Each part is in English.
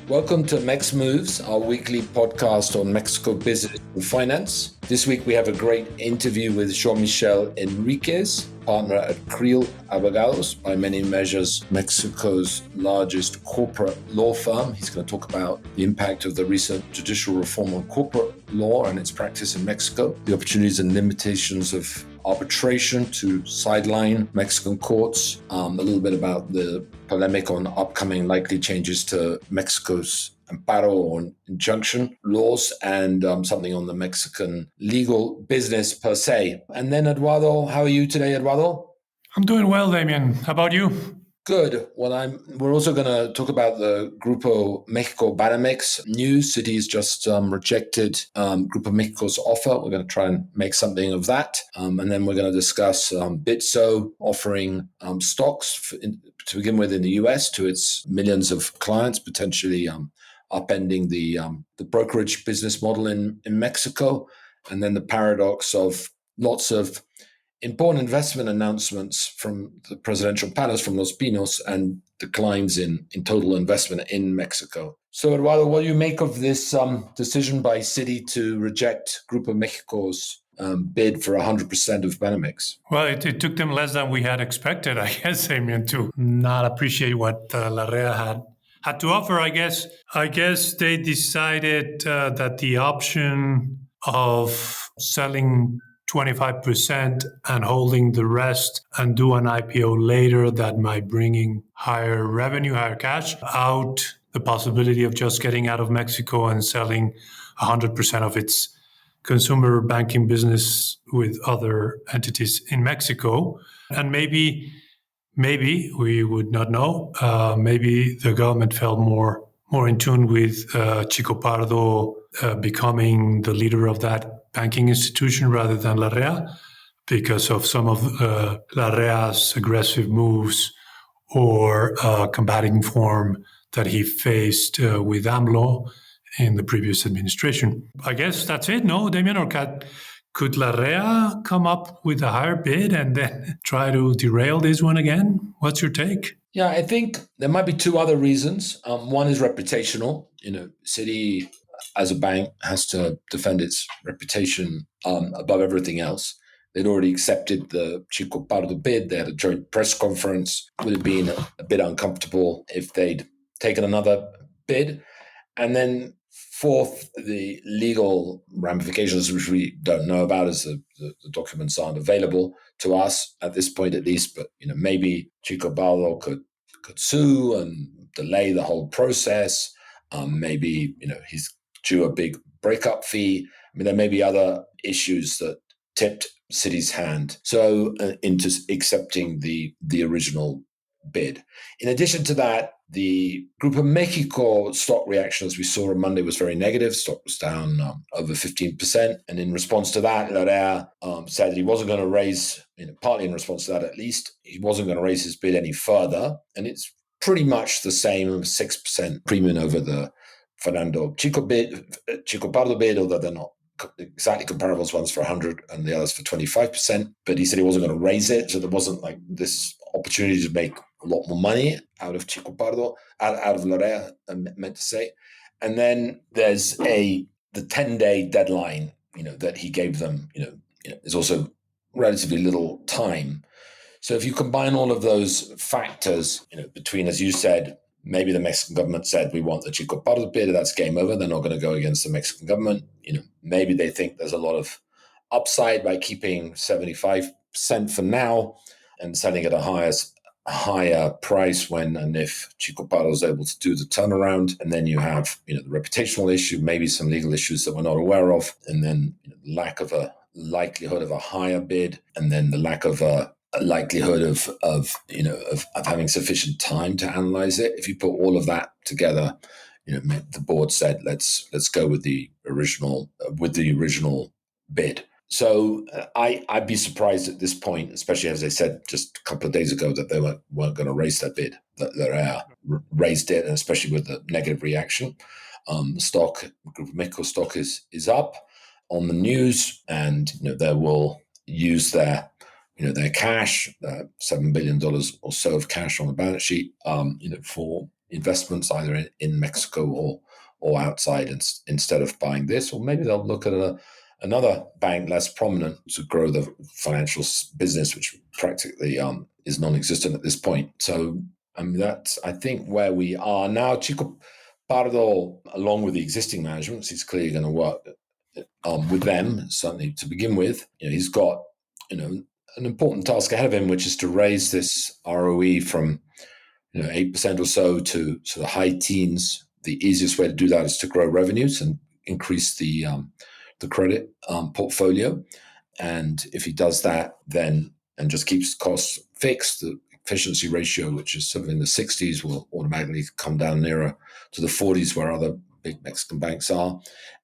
Welcome to Mex Moves, our weekly podcast on Mexico business and finance. This week we have a great interview with Jean-Michel Enríquez, partner at Creel Abogados, by many measures Mexico's largest corporate law firm. He's going to talk about the impact of the recent judicial reform on corporate law and its practice in Mexico, the opportunities and limitations of arbitration to sideline Mexican courts, a little bit about the polemic on upcoming likely changes to Mexico's amparo or injunction laws, and something on the Mexican legal business per se. And then Eduardo, how are you today, Eduardo? I'm doing well, Damian. How about you? Good. Well, we're also going to talk about the Grupo México Banamex news. Citi's just rejected Grupo México's offer. We're going to try and make something of that. And then we're going to discuss Bitso offering stocks to begin with in the US to its millions of clients, potentially upending the brokerage business model in Mexico. And then the paradox of lots of important investment announcements from the presidential palace from Los Pinos and declines in total investment in Mexico. So, Eduardo, what do you make of this decision by Citi to reject Grupo México's bid for 100% of Banamex? Well, it took them less than we had expected, I guess, Damian, to not appreciate what Larrea had to offer, I guess. I guess they decided that the option of selling 25% and holding the rest and do an IPO later that might bring in higher revenue, higher cash, out the possibility of just getting out of Mexico and selling 100% of its consumer banking business with other entities in Mexico. And maybe we would not know. Maybe the government felt more in tune with Chico Pardo becoming the leader of that banking institution rather than Larrea, because of some of Larrea's aggressive moves or combating form that he faced with AMLO in the previous administration. I guess that's it, no, Damian? Or could Larrea come up with a higher bid and then try to derail this one again? What's your take? Yeah, I think there might be two other reasons. One is reputational. Citi as a bank has to defend its reputation above everything else. They'd already accepted the Chico Pardo bid. They had a joint press conference. It would have been a bit uncomfortable if they'd taken another bid. And then fourth, the legal ramifications, which we don't know about as the documents aren't available to us at this point at least. But maybe Chico Pardo could sue and delay the whole process. Maybe he's due a big breakup fee. I mean, there may be other issues that tipped Citi's hand into accepting the original bid. In addition to that, the Grupo México stock reaction, as we saw on Monday, was very negative. Stock was down over 15%. And in response to that, Larrea said that he wasn't going to raise, partly in response to that at least, he wasn't going to raise his bid any further. And it's pretty much the same 6% premium over the Chico Pardo bid, although they're not exactly comparable. One's for 100 and the other's for 25%. But he said he wasn't going to raise it, so there wasn't like this opportunity to make a lot more money out of Chico Pardo, out of Larrea, I meant to say. And then there's the 10-day deadline, that he gave them. There's also relatively little time. So if you combine all of those factors, between, as you said, maybe the Mexican government said, we want the Chico Pardo bid, that's game over. They're not going to go against the Mexican government. Maybe they think there's a lot of upside by keeping 75% for now and selling at a higher price when and if Chico Pardo is able to do the turnaround. And then you have, the reputational issue, maybe some legal issues that we're not aware of, and then lack of a likelihood of a higher bid, and then the lack of a likelihood of having sufficient time to analyze it. If you put all of that together, the board said let's go with the original bid. So I'd be surprised at this point, especially as they said just a couple of days ago that they weren't going to raise their bid. That they raised it, and especially with the negative reaction, the stock, Grupo México stock is up on the news, and they will use their cash, $7 billion or so of cash on the balance sheet, for investments either in Mexico or outside instead of buying this, or maybe they'll look at another bank less prominent to grow the financial business, which practically is non-existent at this point. So that's, I think, where we are now. Chico Pardo, along with the existing management, he's clearly going to work with them, certainly to begin with. He's got an important task ahead of him, which is to raise this ROE from 8% or so to the high teens. The easiest way to do that is to grow revenues and increase the credit portfolio. And if he does that, then and just keeps costs fixed, the efficiency ratio, which is sort of in the 60s, will automatically come down nearer to the 40s where other big Mexican banks are.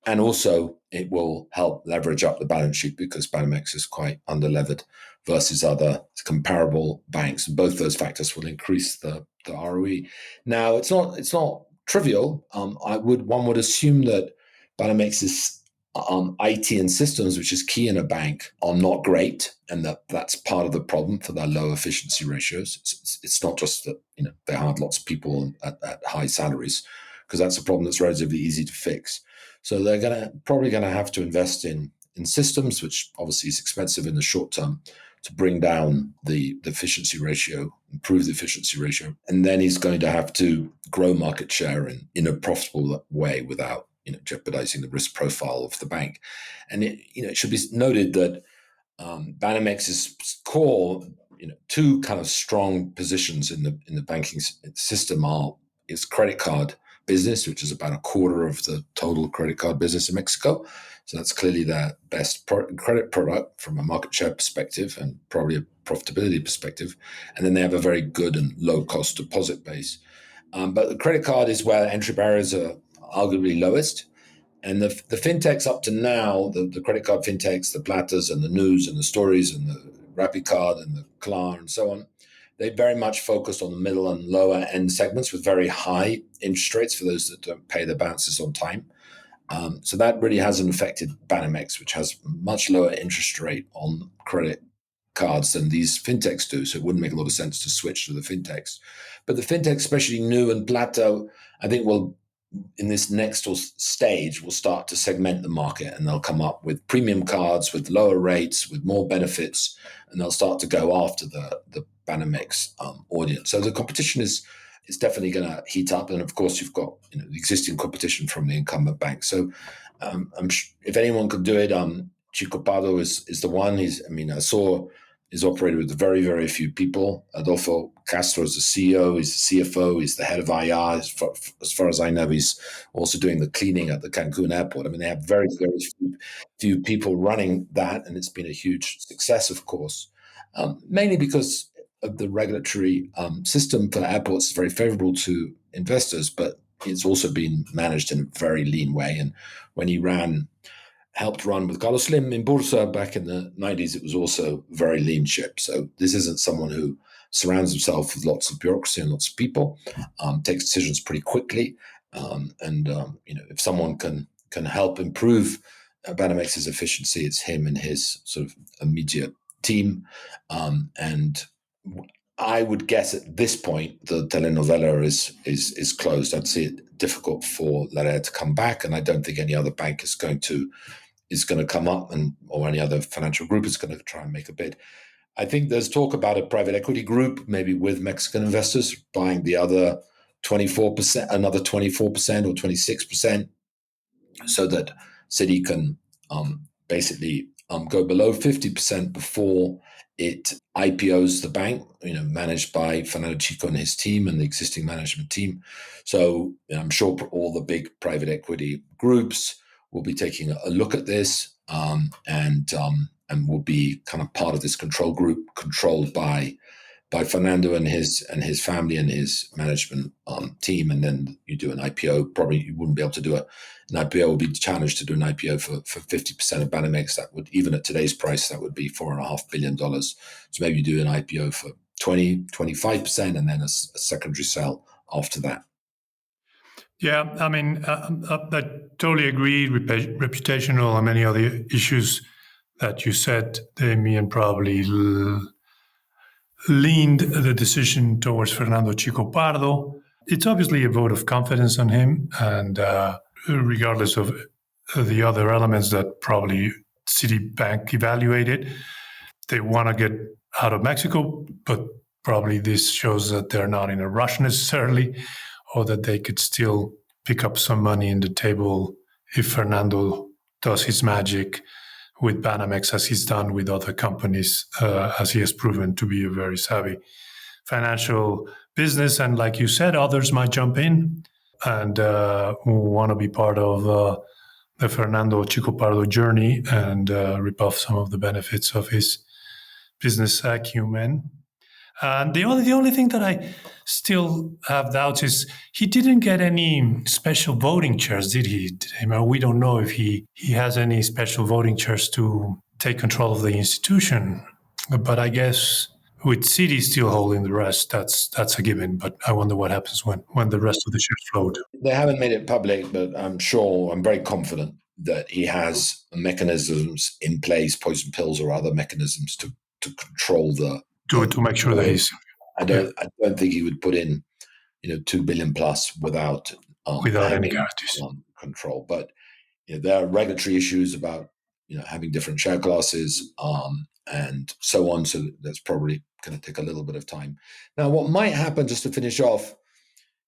And also it will help leverage up the balance sheet because Banamex is quite underlevered versus other comparable banks. And both those factors will increase the ROE. Now, it's not trivial. One would assume that Banamex's IT and systems, which is key in a bank, are not great, and that's part of the problem for their low efficiency ratios. It's not just that they hired lots of people at high salaries, because that's a problem that's relatively easy to fix. So they're probably going to have to invest in systems, which obviously is expensive in the short term, to bring down the efficiency ratio, improve the efficiency ratio, and then he's going to have to grow market share in a profitable way without jeopardizing the risk profile of the bank. And it should be noted that Banamex's core, two kind of strong positions in the banking system are its credit card business, which is about a quarter of the total credit card business in Mexico. So that's clearly their best credit product from a market share perspective and probably a profitability perspective. And then they have a very good and low-cost deposit base. But the credit card is where entry barriers are arguably lowest. And the fintechs up to now, the credit card fintechs, the Platas and the News and the Stories and the RappiCard and the Klar and so on, they very much focused on the middle and lower end segments with very high interest rates for those that don't pay their balances on time. So that really hasn't affected Banamex, which has much lower interest rate on credit cards than these fintechs do. So it wouldn't make a lot of sense to switch to the fintechs. But the fintechs, especially New and Plata, I think will, in this next stage, will start to segment the market, and they'll come up with premium cards with lower rates, with more benefits, and they'll start to go after the Banamex audience. So the competition is definitely going to heat up, and of course you've got the existing competition from the incumbent banks. So if anyone could do it, Chico Pardo is the one. I saw he's operated with very, very few people. Adolfo Castro is the CEO, he's the CFO, he's the head of IR. As far as I know, he's also doing the cleaning at the Cancun airport. They have very, very few people running that, and it's been a huge success, of course, mainly because of the regulatory system for airports is very favorable to investors, but it's also been managed in a very lean way. And when he helped run with Carlos Slim in Bursa back in the 90s, it was also a very lean ship. So this isn't someone who surrounds himself with lots of bureaucracy and lots of people, takes decisions pretty quickly. If someone can help improve Banamex's efficiency, it's him and his sort of immediate team. And I would guess at this point the telenovela is closed. I'd see it difficult for Larrea to come back, and I don't think any other bank is going to come up, or any other financial group is going to try and make a bid. I think there's talk about a private equity group, maybe with Mexican investors, buying the other 24%, another 24% or 26%, so that Citi can basically go below 50% before it IPOs the bank, managed by Fernando Chico and his team and the existing management team. So I'm sure all the big private equity groups will be taking a look at this, and will be kind of part of this control group controlled by Fernando and his family and his management team. And then you do an IPO. Probably you wouldn't be able to do an IPO. Would be challenged to do an IPO for 50% of Banamex. That would, even at today's price, that would be $4.5 billion. So maybe you do an IPO for 25%, and then a secondary sale after that. Yeah, I totally agree. Reputational and many other issues that you said, Damian, probably leaned the decision towards Fernando Chico Pardo. it's obviously a vote of confidence on him, and regardless of the other elements that probably Citibank evaluated, they want to get out of Mexico, but probably this shows that they're not in a rush necessarily, or that they could still pick up some money in the table if Fernando does his magic with Banamex, as he's done with other companies, as he has proven to be a very savvy financial business. And like you said, others might jump in and want to be part of the Fernando Chico Pardo journey and rip off some of the benefits of his business acumen. The only thing that I still have doubts is he didn't get any special voting shares, did he? I mean, we don't know if he has any special voting shares to take control of the institution. But I guess with Citi still holding the rest, that's a given. But I wonder what happens when the rest of the shares float. They haven't made it public, but I'm very confident that he has mechanisms in place, poison pills or other mechanisms to control to make sure that he's. I don't think he would put in, $2 billion plus without any guarantees control. But there are regulatory issues about having different share classes and so on. So that's probably going to take a little bit of time. Now, what might happen, just to finish off,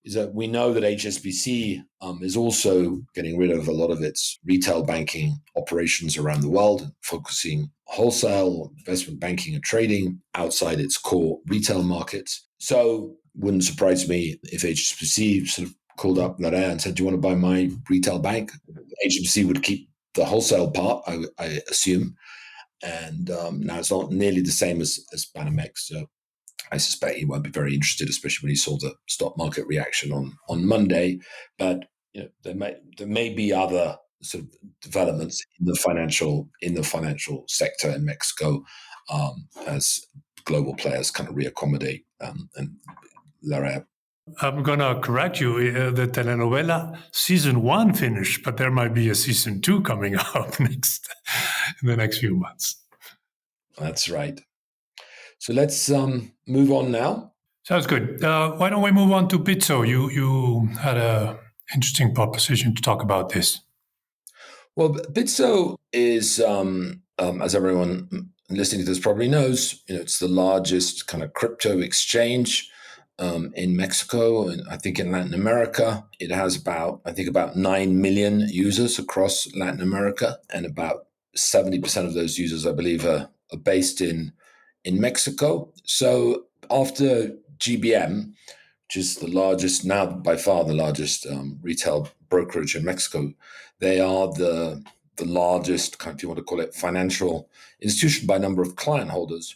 is that we know that HSBC is also getting rid of a lot of its retail banking operations around the world, focusing wholesale, investment banking and trading outside its core retail markets. So wouldn't surprise me if HSBC sort of called up Larrea and said, do you want to buy my retail bank? HSBC would keep the wholesale part, I assume. And now it's not nearly the same as Banamex. So I suspect he won't be very interested, especially when he saw the stock market reaction on Monday. But there may be other sort of developments in the financial sector in Mexico as global players kind of reaccommodate and Larrea. I'm going to correct you. The telenovela season 1 finished, but there might be a season 2 coming up in the next few months. That's right. So let's move on now. Sounds good. Why don't we move on to Bitso? You had an interesting proposition to talk about this. Well, Bitso is, as everyone listening to this probably knows, it's the largest kind of crypto exchange in Mexico, and I think in Latin America. It has about 9 million users across Latin America, and about 70% of those users, I believe, are based in Mexico. So after GBM, which is the largest, now by far the largest retail brokerage in Mexico, they are the largest, if you want to call it, financial institution by number of client holders.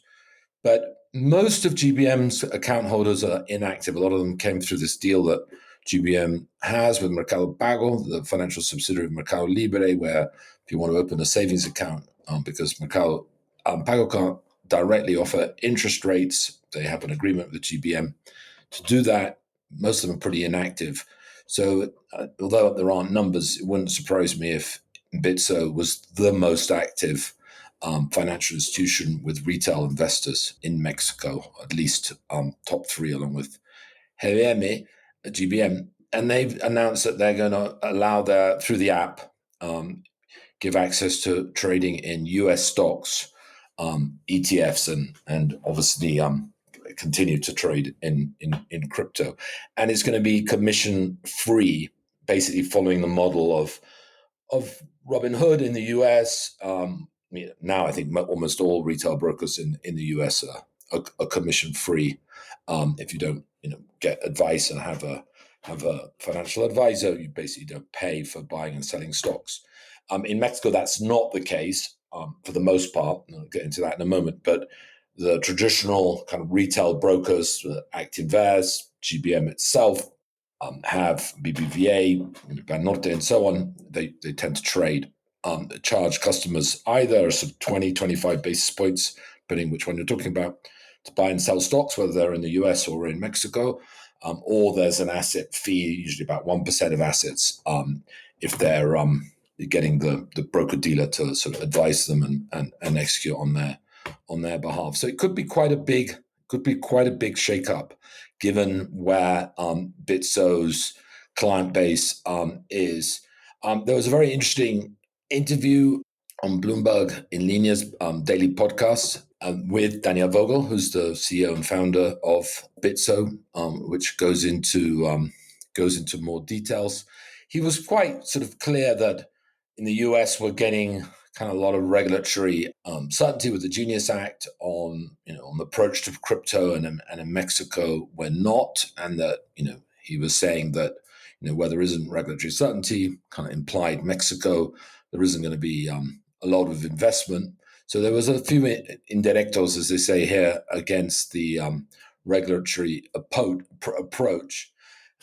But most of GBM's account holders are inactive. A lot of them came through this deal that GBM has with Mercado Pago, the financial subsidiary of Mercado Libre, where if you want to open a savings account, because Mercado Pago can't directly offer interest rates, they have an agreement with GBM to do that. Most of them are pretty inactive. So although there aren't numbers, it wouldn't surprise me if Bitso was the most active financial institution with retail investors in Mexico, at least top 3, along with GBM. And they've announced that they're going to allow through the app, give access to trading in US stocks, ETFs, and obviously continue to trade in crypto. And it's going to be commission free, basically following the model of Robinhood in the US. Now I think almost all retail brokers in the US are commission free. If you don't get advice and have a financial advisor, you basically don't pay for buying and selling stocks. In Mexico, that's not the case for the most part. I'll get into that in a moment. But the traditional kind of retail brokers, Actinver, GBM itself, have BBVA, Banorte, and so on. They tend to trade, charge customers either sort of 20, 25 basis points, depending which one you're talking about, to buy and sell stocks, whether they're in the US or in Mexico, or there's an asset fee, usually about 1% of assets, if they're getting the broker dealer to sort of advise them and execute on their behalf. So it could be quite a big shake-up. given where Bitso's client base is. There was a very interesting interview on Bloomberg in Linea's daily podcast with Daniel Vogel, who's the CEO and founder of Bitso, which goes into more details. He was quite sort of clear that in the US we're getting kind of a lot of regulatory certainty with the Genius Act on the approach to crypto, and in Mexico we're not, and that he was saying that where there isn't regulatory certainty, kind of implied Mexico, there isn't going to be a lot of investment. So there was a few indirectos, as they say here, against the regulatory approach.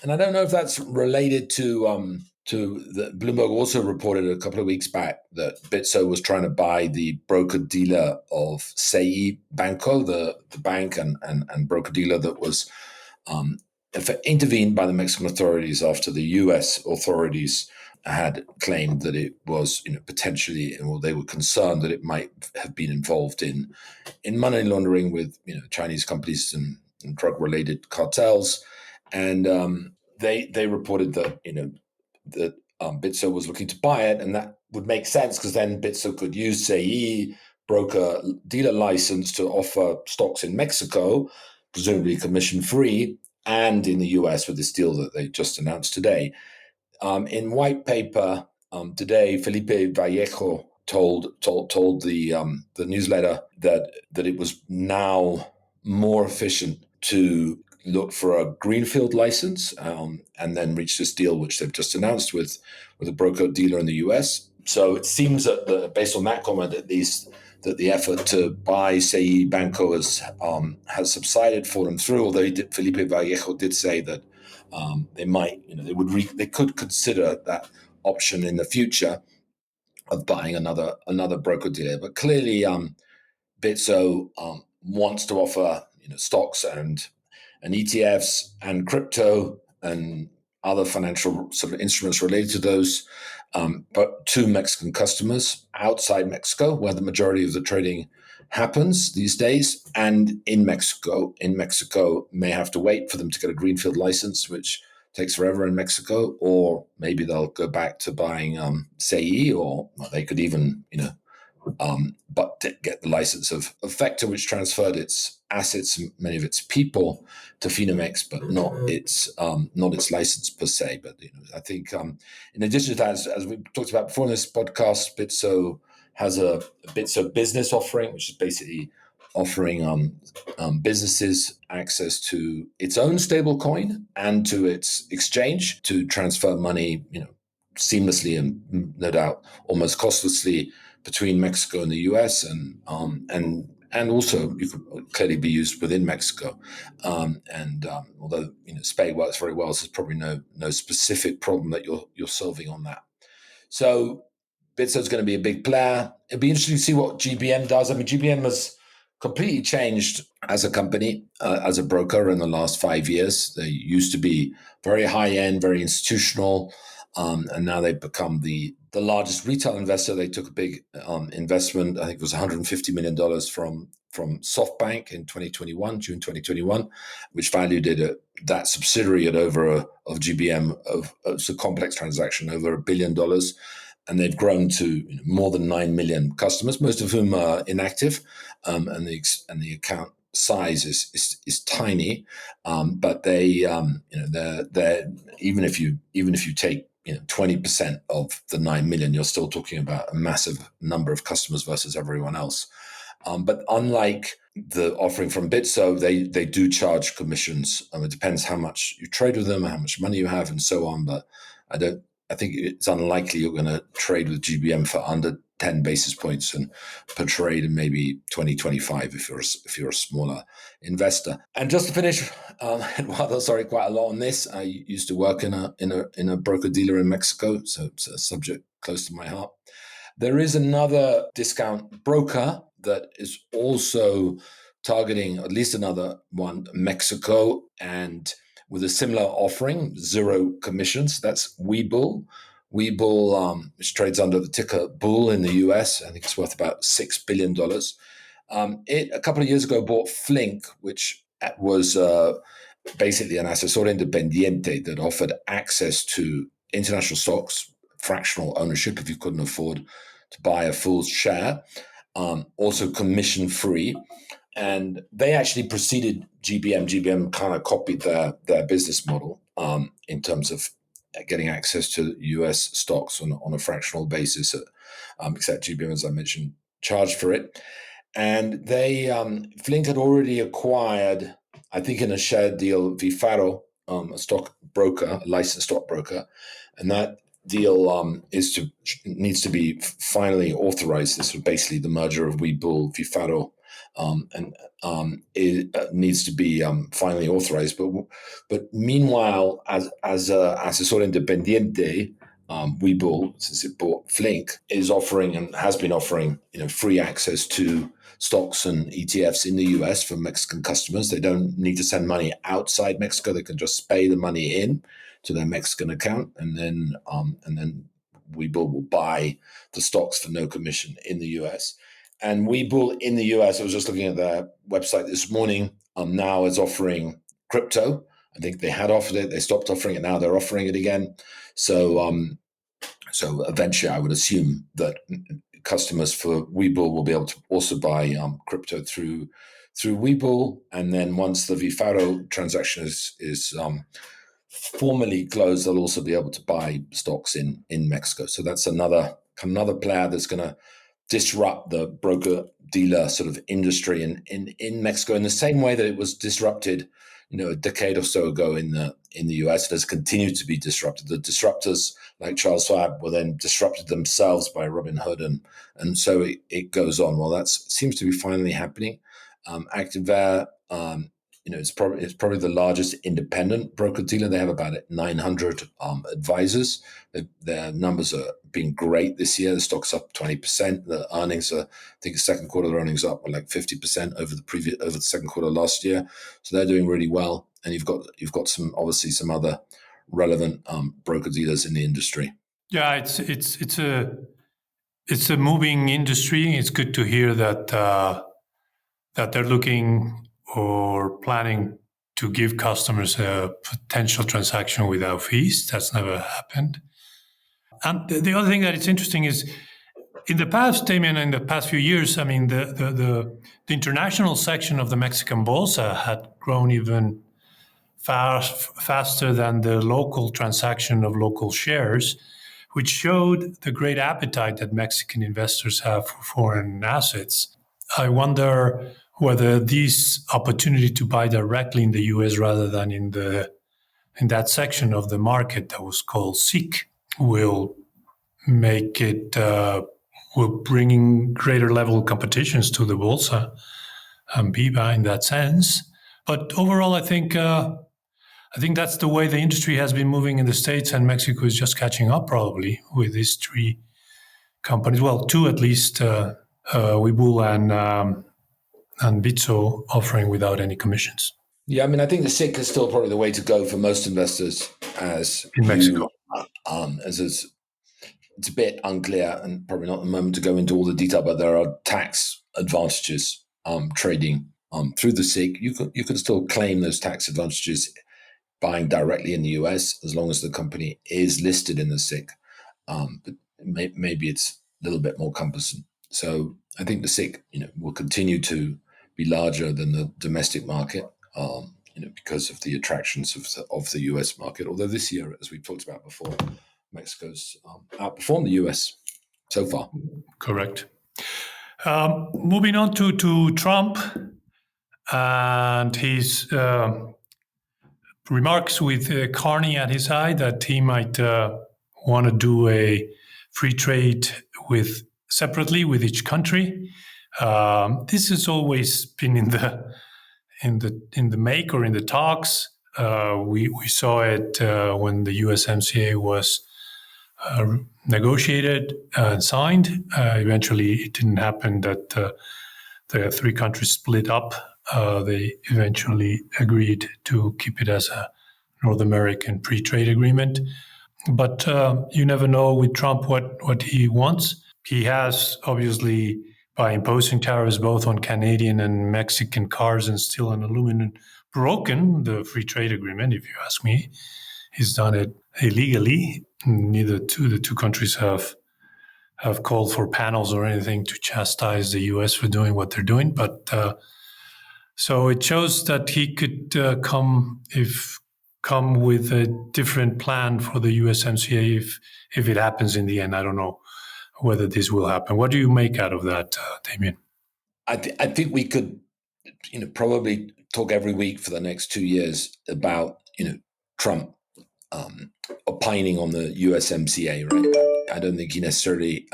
And I don't know if that's related to the Bloomberg also reported a couple of weeks back that Bitso was trying to buy the broker-dealer of Sei Banco, the bank and broker-dealer that was intervened by the Mexican authorities after the U.S. authorities had claimed that it was, potentially, or they were concerned that it might have been involved in money laundering with, Chinese companies and drug-related cartels, and they reported that, that Bitso was looking to buy it, and that would make sense because then Bitso could use Sei broker dealer license to offer stocks in Mexico, presumably commission-free, and in the US with this deal that they just announced today. In white paper today, Felipe Vallejo told the newsletter that it was now more efficient to look for a greenfield license and then reach this deal which they've just announced with a broker dealer in the US. So it seems that based on that comment, at least, that the effort to buy Sei Banco has subsided, fallen through. Although Felipe Vallejo did say that they might, they could consider that option in the future of buying another broker dealer. But clearly, Bitso wants to offer stocks and ETFs and crypto and other financial sort of instruments related to those, but to Mexican customers outside Mexico, where the majority of the trading happens these days, and in Mexico. In Mexico, may have to wait for them to get a greenfield license, which takes forever in Mexico, or maybe they'll go back to buying Sei, or they could even, but get the license of Vector, which transferred its assets and many of its people to Finamex, but not its license per se. But I think in addition to that, as we talked about before in this podcast, Bitso has a Bitso business offering, which is basically offering businesses access to its own stable coin and to its exchange to transfer money, seamlessly and no doubt almost costlessly between Mexico and the US, and also you could clearly be used within Mexico. Although Spay works very well, so there's probably no specific problem that you're solving on that. So Bitso's going to be a big player. It'll be interesting to see what GBM does. I mean, GBM has completely changed as a company, as a broker in the last 5 years. They used to be very high end, very institutional. And now they've become the largest retail investor. They took a big investment. I think it was $150 million from SoftBank in 2021, June 2021, which valued it that subsidiary at over of GBM it's a complex transaction, over $1 billion. And they've grown to more than 9 million customers, most of whom are inactive, and the account size is tiny, but they're even if you take 20% of the 9 million, you're still talking about a massive number of customers versus everyone else. But unlike the offering from Bitso, they do charge commissions. It depends how much you trade with them, how much money you have, and so on. But I think it's unlikely you're going to trade with GBM for under 10 basis points and per trade, and maybe 20, 25 if you're a smaller investor. And just to finish, Eduardo, sorry, quite a lot on this. I used to work in a broker dealer in Mexico, so it's a subject close to my heart. There is another discount broker that is also targeting at least another one, Mexico, and with a similar offering, zero commissions. That's Webull. Webull, which trades under the ticker Bull in the US. I think it's worth about $6 billion. It, a couple of years ago, bought Flink, which was basically an asesor independiente that offered access to international stocks, fractional ownership if you couldn't afford to buy a full share, also commission free. And they actually preceded GBM. GBM kind of copied their business model in terms of getting access to US stocks on a fractional basis, except GBM, as I mentioned, charged for it. And they, Flink had already acquired, I think in a shared deal, Vifaro, a stock broker, a licensed stockbroker, and that deal needs to be finally authorized. This was basically the merger of Webull, Vifaro, it needs to be finally authorized. But meanwhile, as asesor independiente, Webull, since it bought Flink, is offering and has been offering free access to stocks and ETFs in the US for Mexican customers. They don't need to send money outside Mexico. They can just pay the money in to their Mexican account, and then Webull will buy the stocks for no commission in the US. And Webull in the US, I was just looking at their website this morning, now is offering crypto. I think they had offered it. They stopped offering it. Now they're offering it again. So eventually I would assume that customers for Webull will be able to also buy crypto through Webull. And then once the Vifaro transaction is formally closed, they'll also be able to buy stocks in Mexico. So that's another player that's going to disrupt the broker-dealer sort of industry in Mexico in the same way that it was disrupted, a decade or so ago in the US. It has continued to be disrupted. The disruptors like Charles Schwab were then disrupted themselves by Robinhood, and so it goes on. Well, that seems to be finally happening. Activewear, it's probably the largest independent broker-dealer. They have about 900 advisors. Their numbers are being great this year. The stock's up 20%. The earnings are, I think the second quarter earnings up like 50% over the second quarter last year. So they're doing really well. And you've got some other relevant broker-dealers in the industry. Yeah, it's a moving industry. It's good to hear that they're looking or planning to give customers a potential transaction without fees. That's never happened. And the other thing that is interesting is, in the past, Damian, in the past few years, I mean, the international section of the Mexican Bolsa had grown even faster than the local transaction of local shares, which showed the great appetite that Mexican investors have for foreign assets. I wonder whether this opportunity to buy directly in the US rather than in that section of the market that was called SIC will make it will bring in greater level competitions to the Bolsa and BIVA in that sense. But overall, I think that's the way the industry has been moving in the States, and Mexico is just catching up probably with these three companies. Well, two at least, Webull and Bitso offering without any commissions. Yeah, I mean, I think the SIC is still probably the way to go for most investors, as in Mexico. It's a bit unclear and probably not the moment to go into all the detail, but there are tax advantages trading through the SIC. You can still claim those tax advantages buying directly in the US as long as the company is listed in the SIC. But maybe it's a little bit more cumbersome. So I think the SIC, will continue to be larger than the domestic market, because of the attractions of the US market. Although this year, as we talked about before, Mexico's outperformed the US so far. Correct. Moving on to Trump and his remarks with Carney at his side that he might want to do a free trade separately with each country. This has always been in the make or in the talks. We saw it when the USMCA was negotiated and signed. Eventually, it didn't happen that the three countries split up. They eventually agreed to keep it as a North American free trade agreement. But you never know with Trump what he wants. He has, obviously, by imposing tariffs both on Canadian and Mexican cars and steel and aluminum broken the free trade agreement, if you ask me. He's done it illegally. The two countries have called for panels or anything to chastise the U.S. for doing what they're doing. But so it shows that he could come with a different plan for the USMCA if it happens in the end. I don't know whether this will happen. What do you make out of that, Damian? I think we could, probably talk every week for the next 2 years about, Trump opining on the USMCA, right? I don't think he necessarily,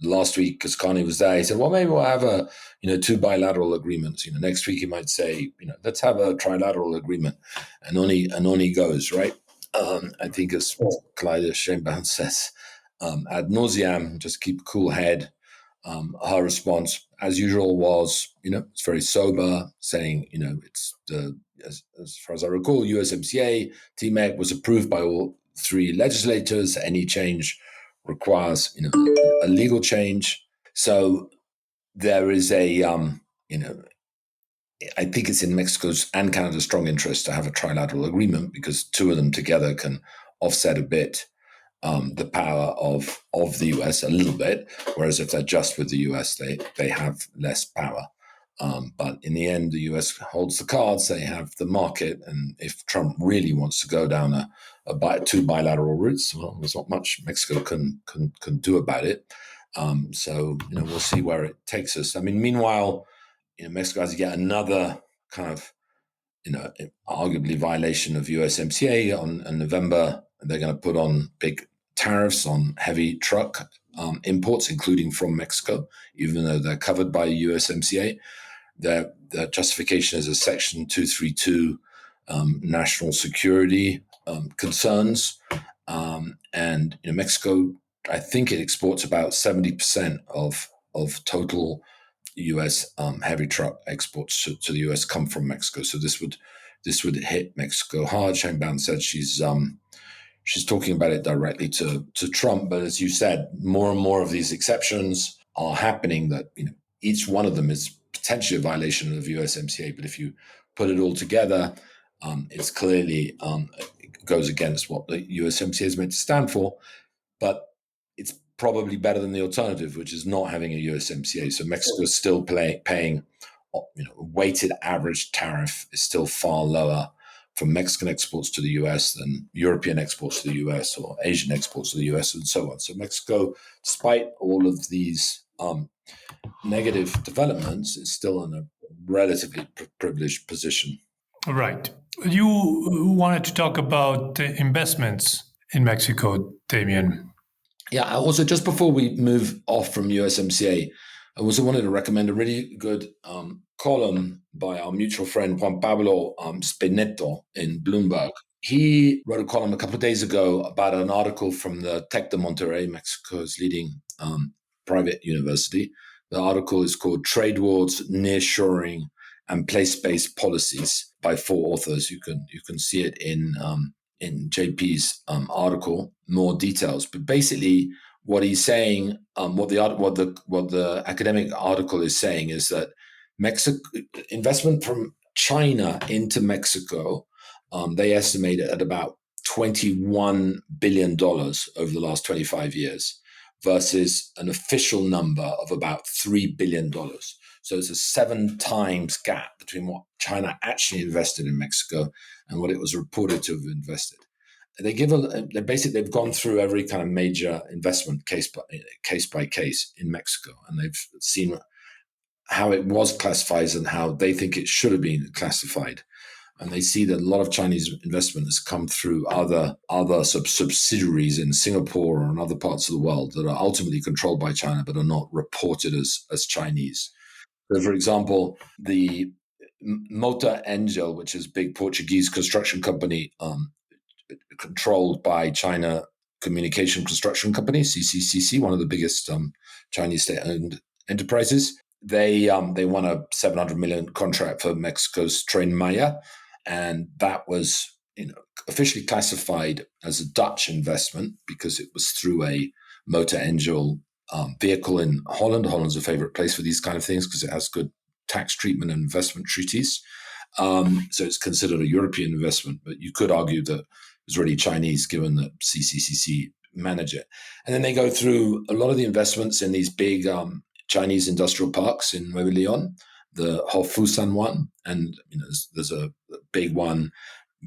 last week, because Connie was there, he said, well, maybe we'll have two bilateral agreements. Next week he might say, let's have a trilateral agreement, and on he goes, right? I think as Clyde Sheinbaum says, ad nauseam, just keep a cool head. Her response, as usual, was, it's very sober, saying, it's as far as I recall, USMCA, TMEC was approved by all 3 legislators. Any change requires, a legal change. So there is a, I think it's in Mexico's and Canada's strong interest to have a trilateral agreement, because 2 of them together can offset a bit the power of the US a little bit, whereas if they're just with the US, they have less power. But in the end, the US holds the cards. They have the market, and if Trump really wants to go down 2 bilateral routes, well, there's not much Mexico can do about it. So we'll see where it takes us. I mean, meanwhile, Mexico has yet another kind of arguably violation of USMCA on November. They're going to put on big tariffs on heavy truck imports, including from Mexico, even though they're covered by USMCA. Their justification is a Section 232 national security concerns. And Mexico, I think it exports about 70% of total U.S. Heavy truck exports to the U.S. come from Mexico. So this would hit Mexico hard. Sheinbaum said she's talking about it directly to Trump, but as you said, more and more of these exceptions are happening. That each one of them is potentially a violation of USMCA. But if you put it all together, it's clearly it goes against what the USMCA is meant to stand for. But it's probably better than the alternative, which is not having a USMCA. So Mexico is still paying, weighted average tariff is still far lower from Mexican exports to the US than European exports to the US or Asian exports to the US, and so on. So Mexico, despite all of these negative developments, is still in a relatively privileged position. Right. You wanted to talk about investments in Mexico, Damian. Yeah, also just before we move off from USMCA, I also wanted to recommend a really good column by our mutual friend Juan Pablo Spinetto in Bloomberg. He wrote a column a couple of days ago about an article from the Tec de Monterrey, Mexico's leading private university. The article is called Trade Wars, Nearshoring, and Place-Based Policies by 4 authors. You can see it in JP's article, more details. But basically, what he's saying, what the academic article is saying, is that Mexico investment from China into Mexico, they estimate it at about $21 billion over the last 25 years, versus an official number of about $3 billion. So it's a 7 times gap between what China actually invested in Mexico and what it was reported to have invested. They've gone through every kind of major investment case by case in Mexico, and they've seen how it was classified and how they think it should have been classified. And they see that a lot of Chinese investment has come through other subsidiaries in Singapore or in other parts of the world that are ultimately controlled by China but are not reported as Chinese. So, for example, the Mota Angel, which is a big Portuguese construction company controlled by China Communication Construction Company, CCCC, one of the biggest Chinese state-owned enterprises. They won a $700 million contract for Mexico's Tren Maya, and that was officially classified as a Dutch investment because it was through a Mota Angel vehicle in Holland. Holland's a favorite place for these kind of things because it has good tax treatment and investment treaties. So it's considered a European investment, but you could argue that it's really Chinese given that CCCC manage it. And then they go through a lot of the investments in these big Chinese industrial parks in Nuevo Leon, the Hofusan one, and there's a big one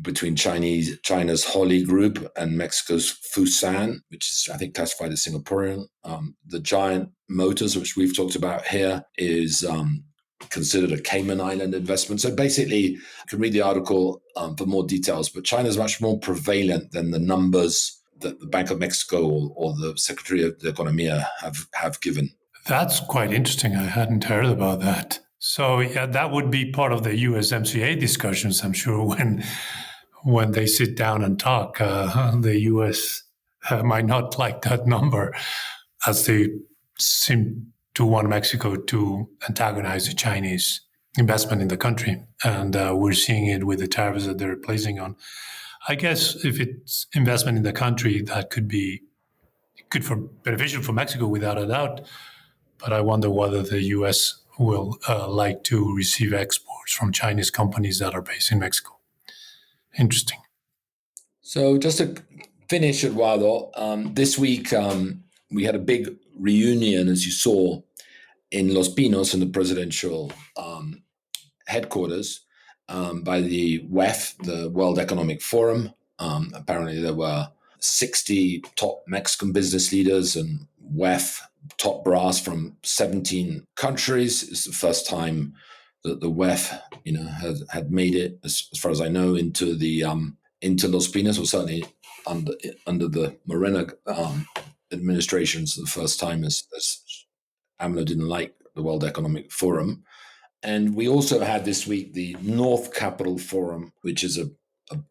between China's Holly Group and Mexico's Fusan, which is, I think, classified as Singaporean. The Giant Motors, which we've talked about here, is considered a Cayman Island investment. So basically, you can read the article for more details, but China is much more prevalent than the numbers that the Bank of Mexico or the Secretary of the Economía have given. That's quite interesting. I hadn't heard about that. So yeah, that would be part of the USMCA discussions, I'm sure, when they sit down and talk. The US might not like that number, as they seem to want Mexico to antagonize the Chinese investment in the country. And we're seeing it with the tariffs that they're placing on. I guess if it's investment in the country, that could be beneficial for Mexico without a doubt. But I wonder whether the U.S. will like to receive exports from Chinese companies that are based in Mexico. Interesting. So just to finish, Eduardo, this week we had a big reunion, as you saw, in Los Pinos in the presidential headquarters by the WEF, the World Economic Forum. Apparently there were 60 top Mexican business leaders and WEF top brass from 17 countries. It's the first time that the WEF, had made it, as far as I know, into Los Pinos, or certainly under the Morena administrations, the first time as AMLO didn't like the World Economic Forum. And we also had this week the North Capital Forum, which is an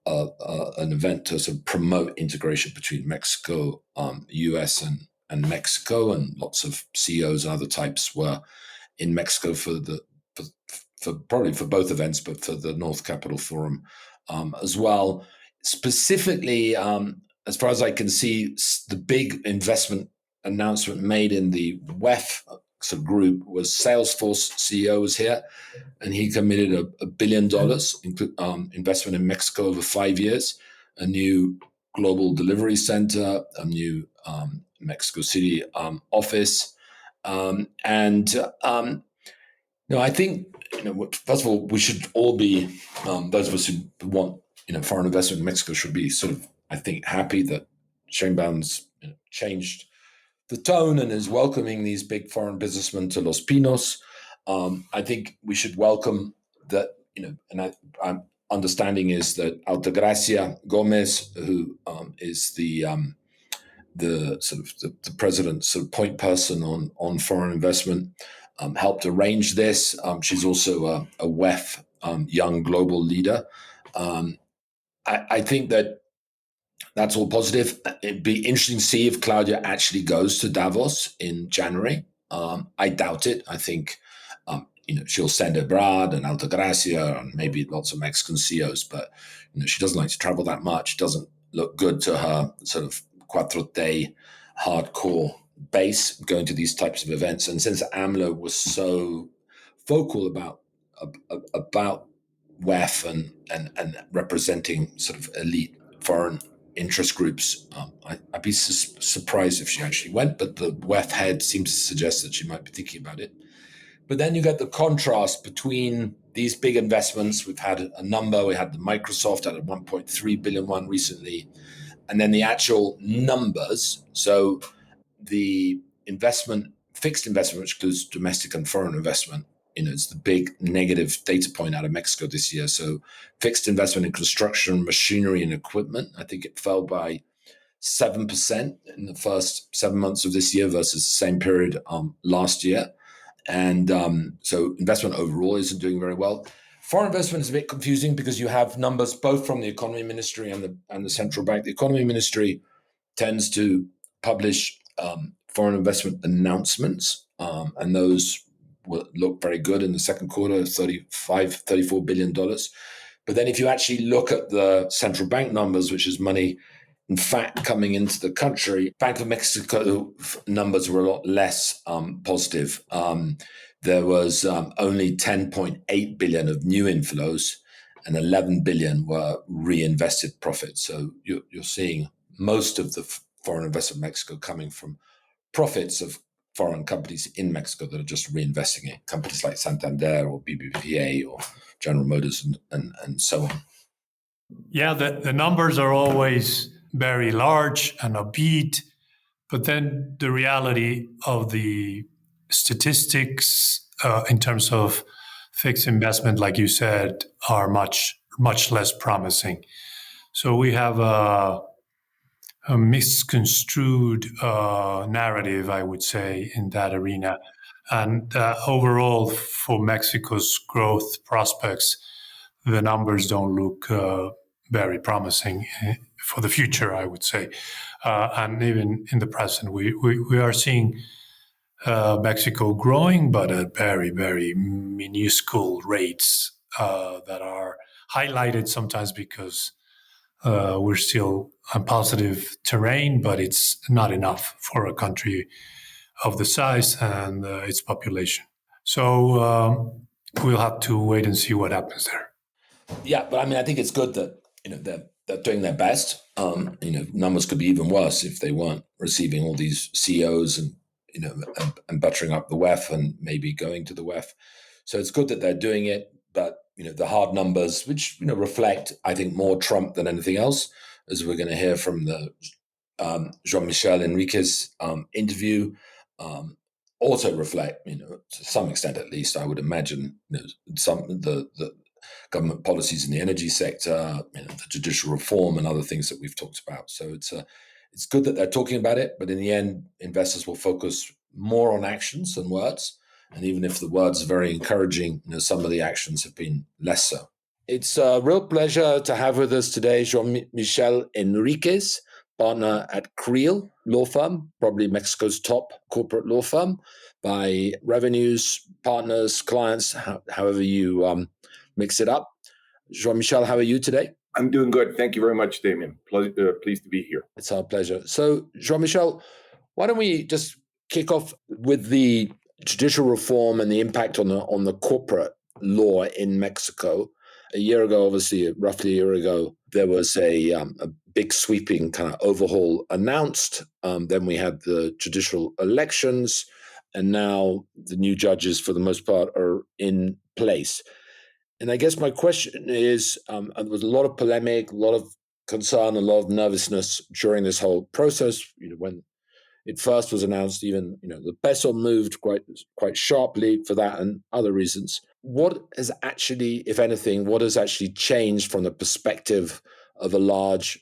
event to sort of promote integration between Mexico, US, and Mexico, and lots of CEOs and other types were in Mexico for probably for both events, but for the North Capital Forum as well. Specifically, as far as I can see, the big investment announcement made in the WEF group was Salesforce CEO was here, and he committed $1 billion investment in Mexico over 5 years, a new global delivery center, a new Mexico City office, I think first of all we should all be those of us who want foreign investment in Mexico should be sort of, I think, happy that Sheinbaum's changed the tone and is welcoming these big foreign businessmen to Los Pinos. I think we should welcome that, and I'm understanding is that Altagracia Gomez, who is the president's sort of point person on foreign investment, helped arrange this. She's also a WEF young global leader. I think that's all positive. It'd be interesting to see if Claudia actually goes to Davos in January. I doubt it. I think she'll send Ebrard and Altagracia and maybe lots of Mexican CEOs, but she doesn't like to travel that much. It doesn't look good to her sort of Cuatro-T hardcore base going to these types of events. And since AMLO was so vocal about WEF and representing sort of elite foreign interest groups, I'd be surprised if she actually went, but the WEF head seems to suggest that she might be thinking about it. But then you get the contrast between these big investments. We've had a number. We had the Microsoft at a 1.3 billion one recently, and then the actual numbers. So the fixed investment, which includes domestic and foreign investment, it's the big negative data point out of Mexico this year. So fixed investment in construction, machinery, and equipment, I think it fell by 7% in the first 7 months of this year versus the same period last year. And so investment overall isn't doing very well. Foreign investment is a bit confusing because you have numbers both from the economy ministry and the central bank. The economy ministry tends to publish foreign investment announcements, and those will look very good in the second quarter, $34 billion. But then if you actually look at the central bank numbers, which is money in fact coming into the country, Bank of Mexico numbers were a lot less positive. There was only 10.8 billion of new inflows, and 11 billion were reinvested profits. So you're seeing most of the foreign investment in Mexico coming from profits of foreign companies in Mexico that are just reinvesting it. Companies like Santander or BBVA or General Motors and so on. Yeah, the numbers are always very large and upbeat, but then the reality of the statistics in terms of fixed investment, like you said, are much less promising. So we have a misconstrued narrative, I would say, in that arena. And overall, for Mexico's growth prospects, the numbers don't look very promising for the future, I would say. And even in the present, we are seeing Mexico growing, but at very, very minuscule rates that are highlighted sometimes because we're still on positive terrain, but it's not enough for a country of the size and its population. So we'll have to wait and see what happens there. Yeah, but I mean, I think it's good that they're doing their best. Numbers could be even worse if they weren't receiving all these CEOs and buttering up the WEF and maybe going to the WEF. So it's good that they're doing it, but the hard numbers, which reflect, I think, more Trump than anything else, as we're going to hear from the Jean-Michel Enríquez interview, also reflect, to some extent at least, I would imagine, some the government policies in the energy sector, the judicial reform, and other things that we've talked about. So it's good that they're talking about it, but in the end, investors will focus more on actions than words. And even if the words are very encouraging, some of the actions have been less so. It's a real pleasure to have with us today Jean-Michel Enríquez, partner at Creel law firm, probably Mexico's top corporate law firm by revenues, partners, clients, however you mix it up. Jean-Michel, how are you today? I'm doing good. Thank you very much, Damian. Pleased to be here. It's our pleasure. So, Jean-Michel, why don't we just kick off with the judicial reform and the impact on the corporate law in Mexico? A year ago, obviously, roughly a year ago, there was a big sweeping kind of overhaul announced. Then we had the judicial elections, and now the new judges, for the most part, are in place. And I guess my question is, there was a lot of polemic, a lot of concern, a lot of nervousness during this whole process. When it first was announced, even the peso moved quite sharply for that and other reasons. What has actually, if anything, what has actually changed from the perspective of a large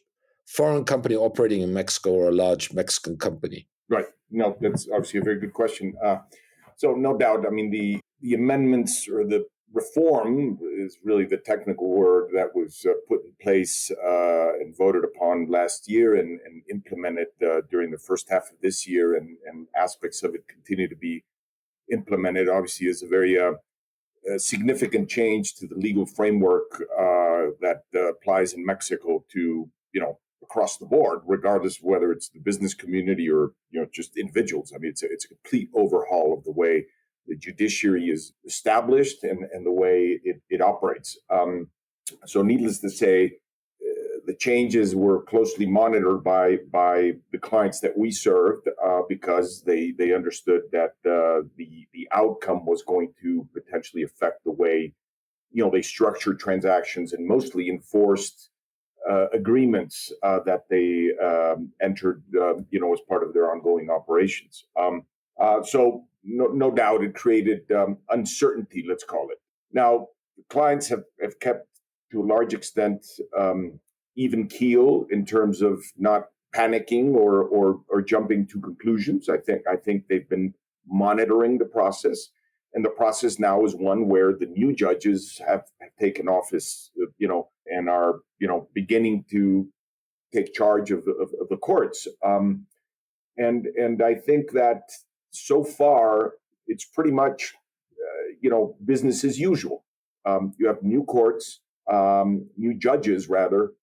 foreign company operating in Mexico or a large Mexican company? Right. No, that's obviously a very good question. So no doubt, I mean, the amendments or the reform is really the technical word that was put in place and voted upon last year and implemented during the first half of this year, and aspects of it continue to be implemented. Obviously, is a very significant change to the legal framework that applies in Mexico to across the board, regardless of whether it's the business community or just individuals. I mean, it's a complete overhaul of the way the judiciary is established and the way it operates. So needless to say, the changes were closely monitored by the clients that we served because they understood that the outcome was going to potentially affect the way they structured transactions and mostly enforced agreements that they entered as part of their ongoing operations. So no doubt it created uncertainty, let's call it. Now, clients have kept, to a large extent, even keel in terms of not panicking or jumping to conclusions. I think they've been monitoring the process, and the process now is one where the new judges have taken office, and are beginning to take charge of the courts. And I think that so far it's pretty much business as usual. You have new courts, new judges rather,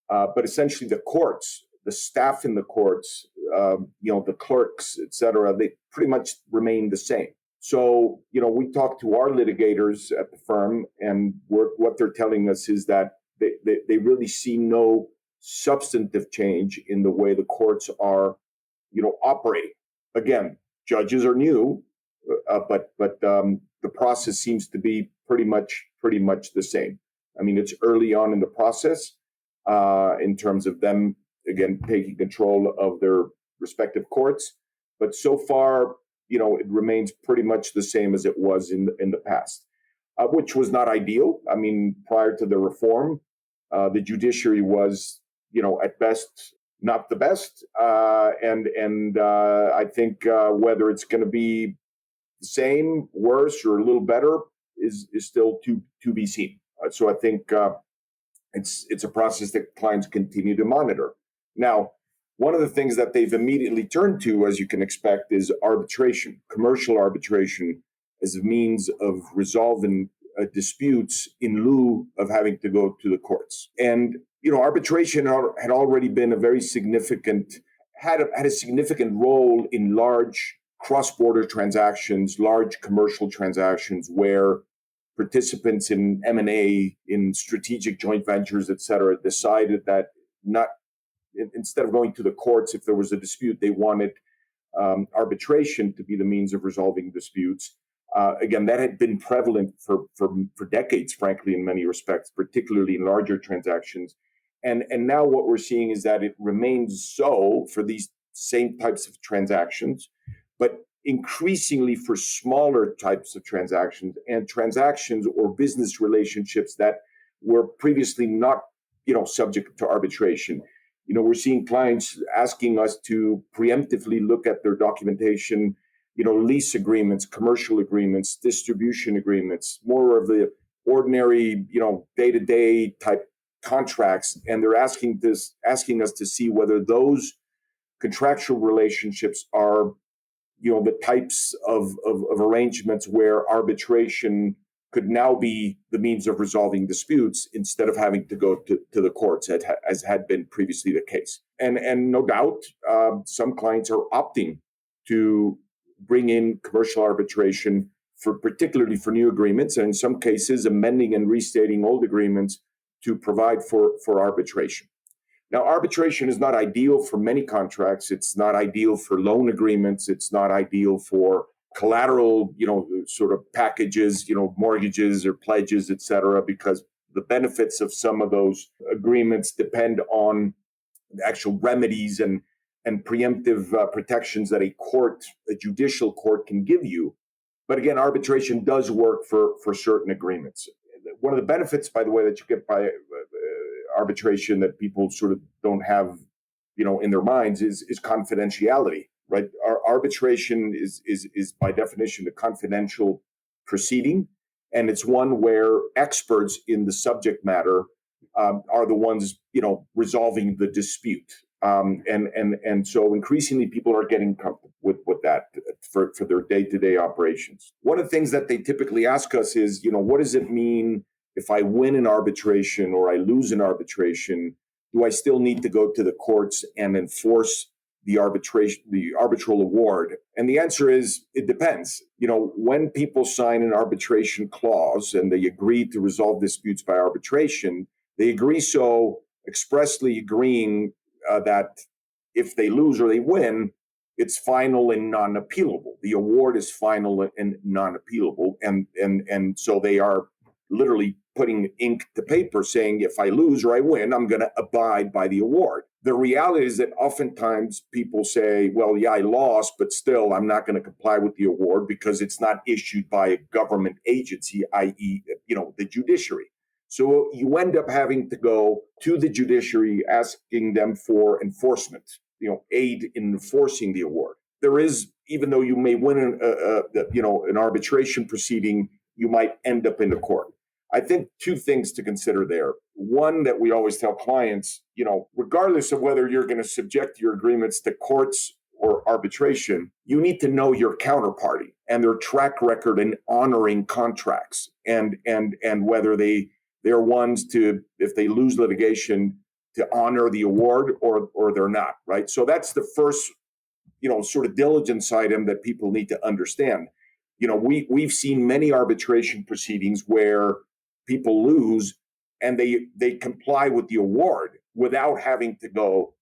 but essentially the courts, the staff in the courts, the clerks, et cetera, they pretty much remain the same. So, we talk to our litigators at the firm, and what they're telling us is that they really see no substantive change in the way the courts are, operating. Again, judges are new, but the process seems to be pretty much the same. I mean, it's early on in the process in terms of them, again, taking control of their respective courts. But so far, it remains pretty much the same as it was in the past, which was not ideal. I mean, prior to the reform, the judiciary was, at best, not the best. And I think whether it's going to be the same, worse, or a little better is still to be seen. So I think it's a process that clients continue to monitor. Now, one of the things that they've immediately turned to, as you can expect, is arbitration, commercial arbitration, as a means of resolving disputes in lieu of having to go to the courts. And arbitration had already been had a significant role in large cross-border transactions, large commercial transactions, where participants in M&A, in strategic joint ventures, et cetera, decided that instead of going to the courts if there was a dispute, they wanted arbitration to be the means of resolving disputes. Again, that had been prevalent for decades, frankly, in many respects, particularly in larger transactions. And now what we're seeing is that it remains so for these same types of transactions, but increasingly for smaller types of transactions and transactions or business relationships that were previously not, subject to arbitration. We're seeing clients asking us to preemptively look at their documentation, lease agreements, commercial agreements, distribution agreements, more of the ordinary, day-to-day type contracts. And they're asking us to see whether those contractual relationships are, the types of arrangements where arbitration could now be the means of resolving disputes instead of having to go to the courts, as had been previously the case. And no doubt, some clients are opting to bring in commercial arbitration particularly for new agreements, and in some cases, amending and restating old agreements to provide for arbitration. Now, arbitration is not ideal for many contracts. It's not ideal for loan agreements. It's not ideal for collateral, sort of packages, mortgages or pledges, et cetera, because the benefits of some of those agreements depend on the actual remedies and preemptive protections that a judicial court can give you. But again, arbitration does work for certain agreements. One of the benefits, by the way, that you get by arbitration that people sort of don't have, in their minds is confidentiality, right? Our arbitration is by definition a confidential proceeding, and it's one where experts in the subject matter are the ones, resolving the dispute. And so increasingly people are getting comfortable with that for their day-to-day operations. One of the things that they typically ask us is, what does it mean if I win an arbitration or I lose an arbitration? Do I still need to go to the courts and enforce the arbitral award? And the answer is, it depends. When people sign an arbitration clause and they agree to resolve disputes by arbitration, they agree so expressly agreeing that if they lose or they win, it's final and non-appealable. The award is final and non-appealable. And so they are literally putting ink to paper saying, if I lose or I win, I'm going to abide by the award. The reality is that oftentimes people say, well, yeah, I lost, but still I'm not going to comply with the award because it's not issued by a government agency, i.e., the judiciary. So you end up having to go to the judiciary asking them for enforcement, aid in enforcing the award. There is, even though you may win an arbitration proceeding, you might end up in the court. I think two things to consider there. One, that we always tell clients, regardless of whether you're going to subject your agreements to courts or arbitration, you need to know your counterparty and their track record in honoring contracts and whether they're ones to, if they lose litigation, to honor the award or they're not, right? So that's the first, sort of diligence item that people need to understand. we've seen many arbitration proceedings where people lose and they comply with the award without having to go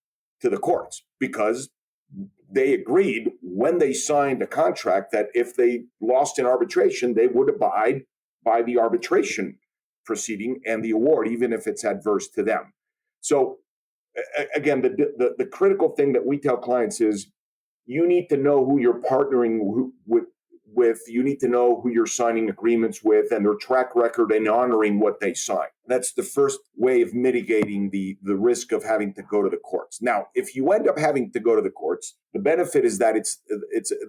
to the courts, because they agreed when they signed a contract that if they lost in arbitration, they would abide by the arbitration proceeding and the award, even if it's adverse to them. So again, the critical thing that we tell clients is you need to know who you're partnering with. You need to know who you're signing agreements with and their track record and honoring what they sign. That's the first way of mitigating the risk of having to go to the courts. Now, if you end up having to go to the courts, the benefit is that it's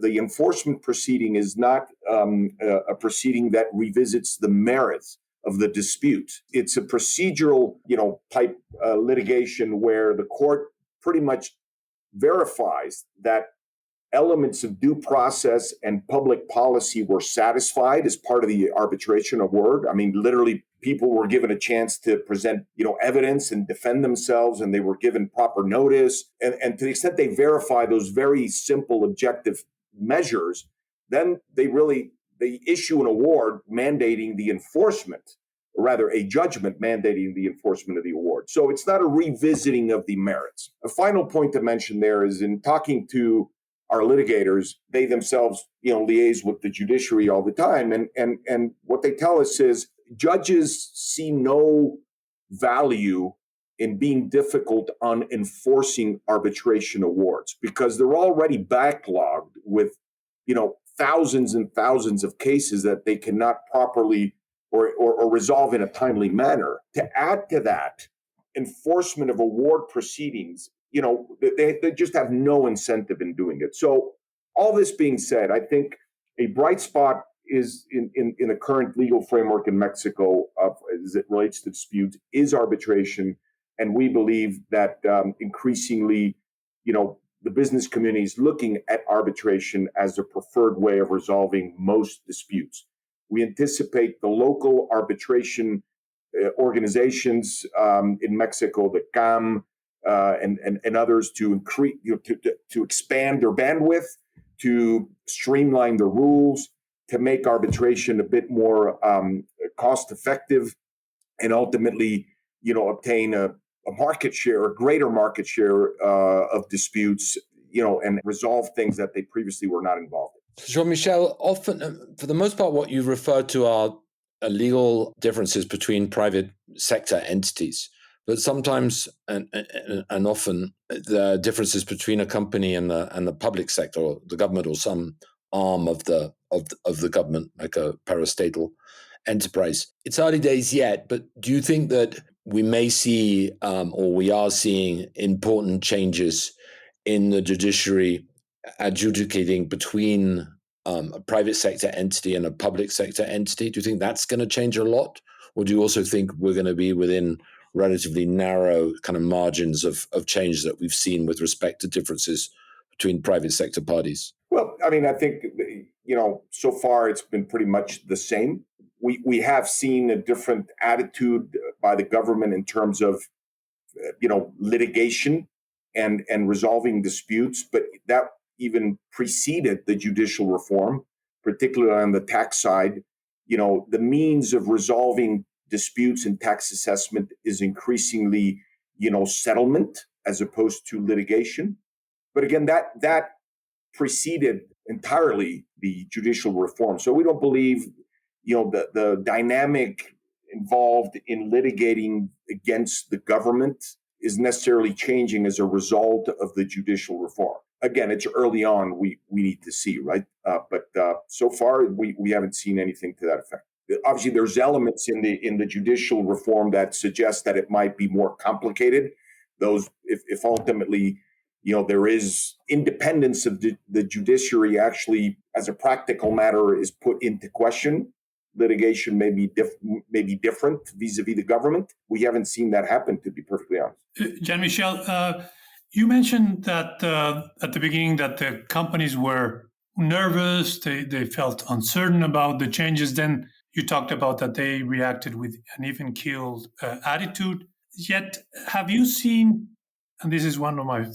the enforcement proceeding is not a proceeding that revisits the merits of the dispute. It's a procedural, type litigation where the court pretty much verifies that elements of due process and public policy were satisfied as part of the arbitration award. I mean, literally, people were given a chance to present, evidence and defend themselves, and they were given proper notice. And to the extent they verify those very simple objective measures, then they issue an award mandating the enforcement, or rather a judgment mandating the enforcement of the award. So it's not a revisiting of the merits. A final point to mention there is, in talking to our litigators, they themselves, liaise with the judiciary all the time. And what they tell us is judges see no value in being difficult on enforcing arbitration awards, because they're already backlogged with, thousands and thousands of cases that they cannot properly or resolve in a timely manner. To add to that, enforcement of award proceedings, they just have no incentive in doing it. So all this being said, I think a bright spot is in the current legal framework in Mexico as it relates to disputes is arbitration. And we believe that increasingly, the business community is looking at arbitration as the preferred way of resolving most disputes. We anticipate the local arbitration organizations in Mexico, the CAM, and others, to increase, to expand their bandwidth, to streamline the rules, to make arbitration a bit more cost effective, and ultimately, obtain a market share, a greater market share of disputes, and resolve things that they previously were not involved in. Jean-Michel, often, for the most part, what you refer to are legal differences between private sector entities. But sometimes and often the differences between a company and the public sector, or the government, or some arm of the government, like a parastatal enterprise. It's early days yet, but do you think that we may see, or we are seeing, important changes in the judiciary adjudicating between a private sector entity and a public sector entity? Do you think that's going to change a lot, or do you also think we're going to be within relatively narrow kind of margins of change that we've seen with respect to differences between private sector parties? Well, I mean, I think, so far it's been pretty much the same. We have seen a different attitude by the government in terms of, litigation and resolving disputes, but that even preceded the judicial reform, particularly on the tax side. The means of resolving disputes and tax assessment is increasingly, settlement as opposed to litigation. But again, that preceded entirely the judicial reform. So we don't believe, the dynamic involved in litigating against the government is necessarily changing as a result of the judicial reform. Again, it's early on. We need to see, right? But so far, we haven't seen anything to that effect. Obviously, there's elements in the judicial reform that suggest that it might be more complicated. Those, if ultimately, there is independence of the judiciary actually, as a practical matter, is put into question, litigation may be different vis-a-vis the government. We haven't seen that happen, to be perfectly honest. Jean-Michel, you mentioned that at the beginning that the companies were nervous, they felt uncertain about the changes. Then you talked about that they reacted with an even-keeled attitude. Yet, have you seen, and this is one of my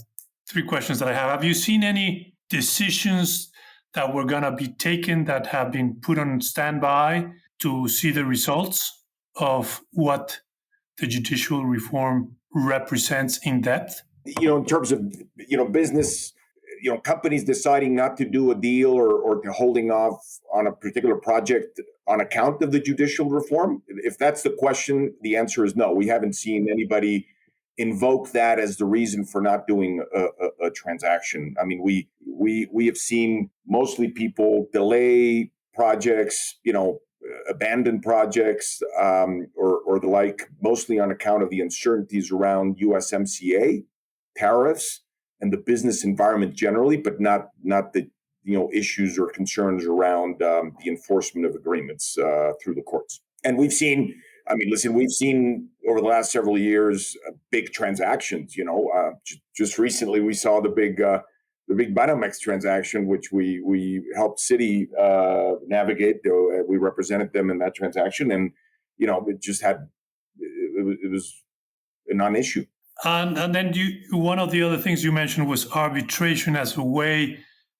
three questions that I have you seen any decisions that were going to be taken that have been put on standby to see the results of what the judicial reform represents in depth? In terms of, business, companies deciding not to do a deal or to holding off on a particular project on account of the judicial reform? If that's the question, the answer is no. We haven't seen anybody invoke that as the reason for not doing a transaction. I mean, we have seen mostly people delay projects, abandon projects or the like, mostly on account of the uncertainties around USMCA tariffs and the business environment generally, but not the issues or concerns around the enforcement of agreements through the courts. And we've seen over the last several years big transactions. Just recently we saw the big Banamex transaction, which we helped Citi navigate. We represented them in that transaction, and it was a non-issue. And then one of the other things you mentioned was arbitration as a way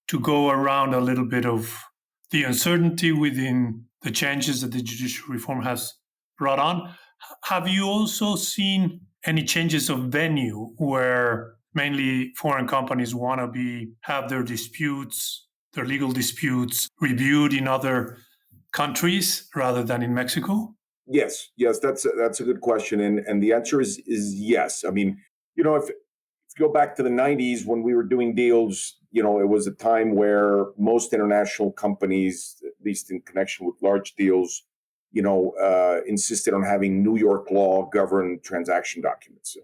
to go around a little bit of the uncertainty within the changes that the judicial reform has brought on. Have you also seen any changes of venue where mainly foreign companies want to have their legal disputes reviewed in other countries rather than in Mexico? Yes, that's a good question, and the answer is yes. I mean, if you go back to the 90s when we were doing deals, it was a time where most international companies, at least in connection with large deals, insisted on having New York law govern transaction documents,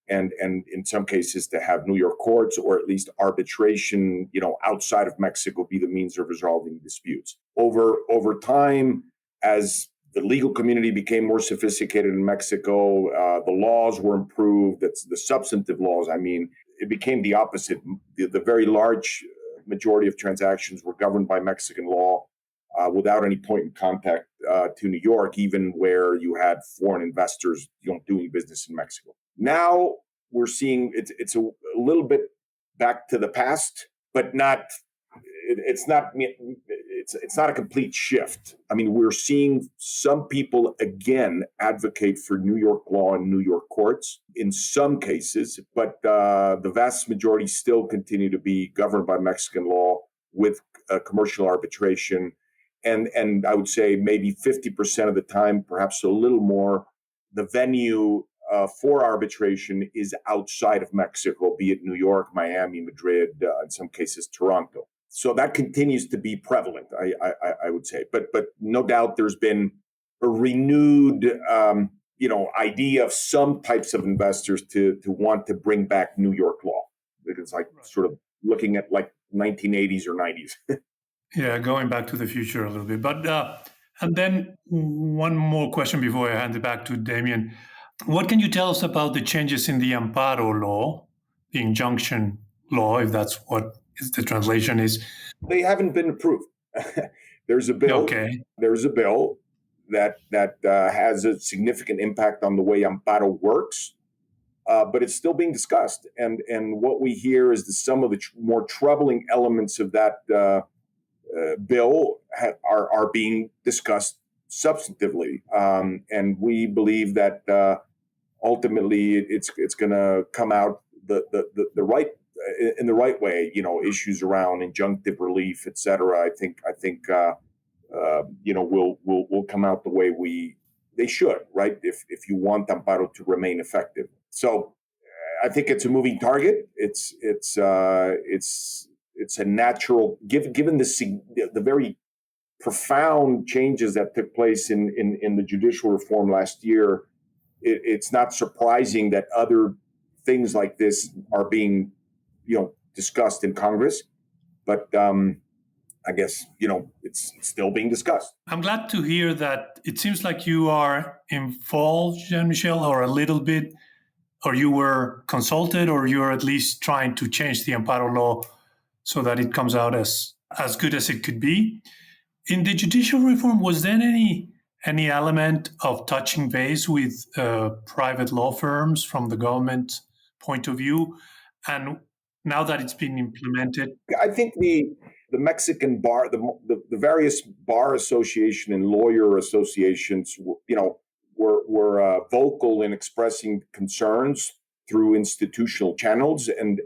and in some cases to have New York courts or at least arbitration, outside of Mexico be the means of resolving disputes. Over time, as the legal community became more sophisticated in Mexico, the laws were improved. That's the substantive laws. I mean, it became the opposite. The very large majority of transactions were governed by Mexican law without any point in contact to New York, even where you had foreign investors doing business in Mexico. Now we're seeing it's a little bit back to the past, but not. It's not a complete shift. I mean, we're seeing some people again advocate for New York law and New York courts in some cases, but the vast majority still continue to be governed by Mexican law with commercial arbitration. And I would say maybe 50% of the time, perhaps a little more, the venue for arbitration is outside of Mexico, be it New York, Miami, Madrid, in some cases Toronto. So that continues to be prevalent, I would say. But no doubt there's been a renewed idea of some types of investors to want to bring back New York law. It's like sort of looking at like 1980s or 90s. Yeah, going back to the future a little bit. But and then one more question before I hand it back to Damian. What can you tell us about the changes in the amparo law, the injunction law, if that's what the translation is? They haven't been approved. There's a bill. Okay. There's a bill that has a significant impact on the way amparo works, but it's still being discussed. And what we hear is that some of the more troubling elements of that bill are being discussed substantively, and we believe that ultimately it's going to come out the right in the right way. Issues around injunctive relief, etc. I think will come out the way they should, right? If you want amparo to remain effective. So I think it's a moving target. It's a natural, given the very profound changes that took place in the judicial reform last year. It's not surprising that other things like this are being, discussed in Congress. But I guess, it's still being discussed. I'm glad to hear that it seems like you are involved, Jean-Michel, or a little bit, or you were consulted, or you're at least trying to change the amparo law so that it comes out as good as it could be. In the judicial reform, was there any element of touching base with private law firms from the government point of view? And now that it's been implemented, I think the Mexican bar, the various bar association and lawyer associations, were vocal in expressing concerns through institutional channels, and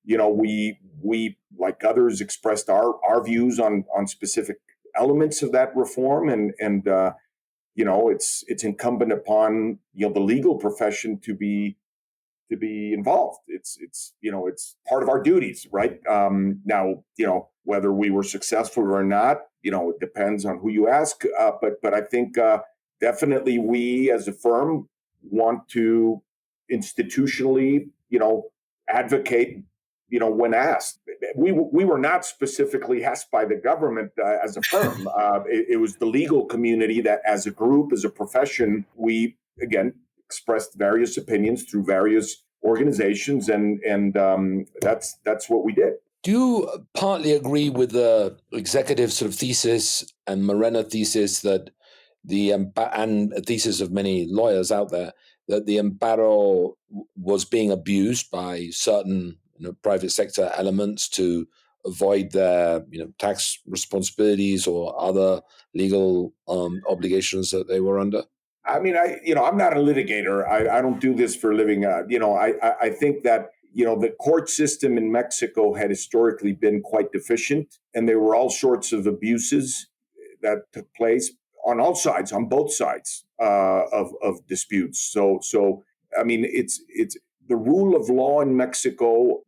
we like others expressed our views on specific elements of that reform, and it's incumbent upon the legal profession to be involved. It's part of our duties, right? Now, whether we were successful or not, it depends on who you ask. But I think definitely we as a firm want to institutionally, advocate, when asked. We were not specifically asked by the government as a firm. It was the legal community that, as a group, as a profession, we again expressed various opinions through various organizations, and that's what we did. Do you partly agree with the executive sort of thesis and Morena thesis that and a thesis of many lawyers out there, that the amparo was being abused by certain private sector elements to avoid their tax responsibilities or other legal obligations that they were under? I mean, I'm not a litigator. I don't do this for a living. I think that the court system in Mexico had historically been quite deficient, and there were all sorts of abuses that took place on all sides, on both sides of disputes. So I mean, it's the rule of law in Mexico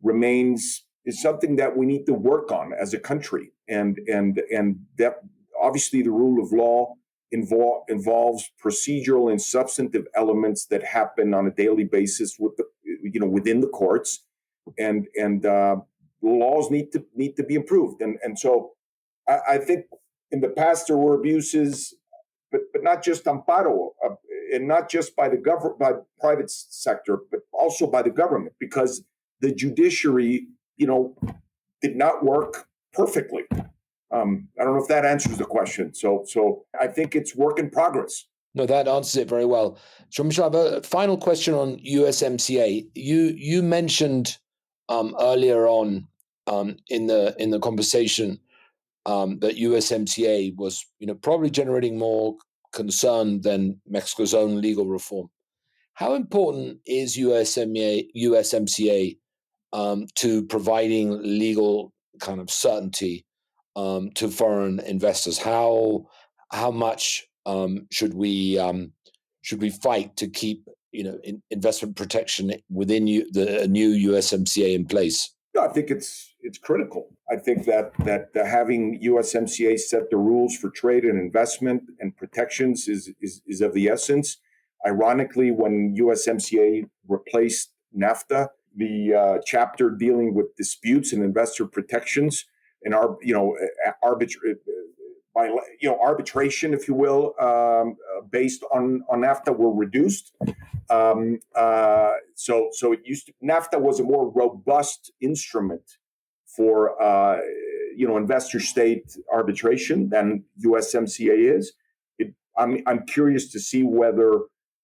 is something that we need to work on as a country, and that obviously the rule of law involves procedural and substantive elements that happen on a daily basis within the courts, and laws need to be improved, and so I think in the past there were abuses, but not just amparo, and not just by by private sector, but also by the government, because the judiciary did not work perfectly. I don't know if that answers the question. So I think it's work in progress. No, that answers it very well. Jean-Michel, I have a final question on USMCA. You mentioned earlier on in the conversation that USMCA was probably generating more concern than Mexico's own legal reform. How important is USMCA to providing legal kind of certainty to foreign investors? How much should we fight to keep investment protection within the new USMCA in place? No, I think it's critical. I think that having USMCA set the rules for trade and investment and protections is of the essence. Ironically, when USMCA replaced NAFTA, the chapter dealing with disputes and investor protections and arbitration, if you will, based on NAFTA were reduced. So it used to, NAFTA was a more robust instrument for investor state arbitration than USMCA is. I'm curious to see whether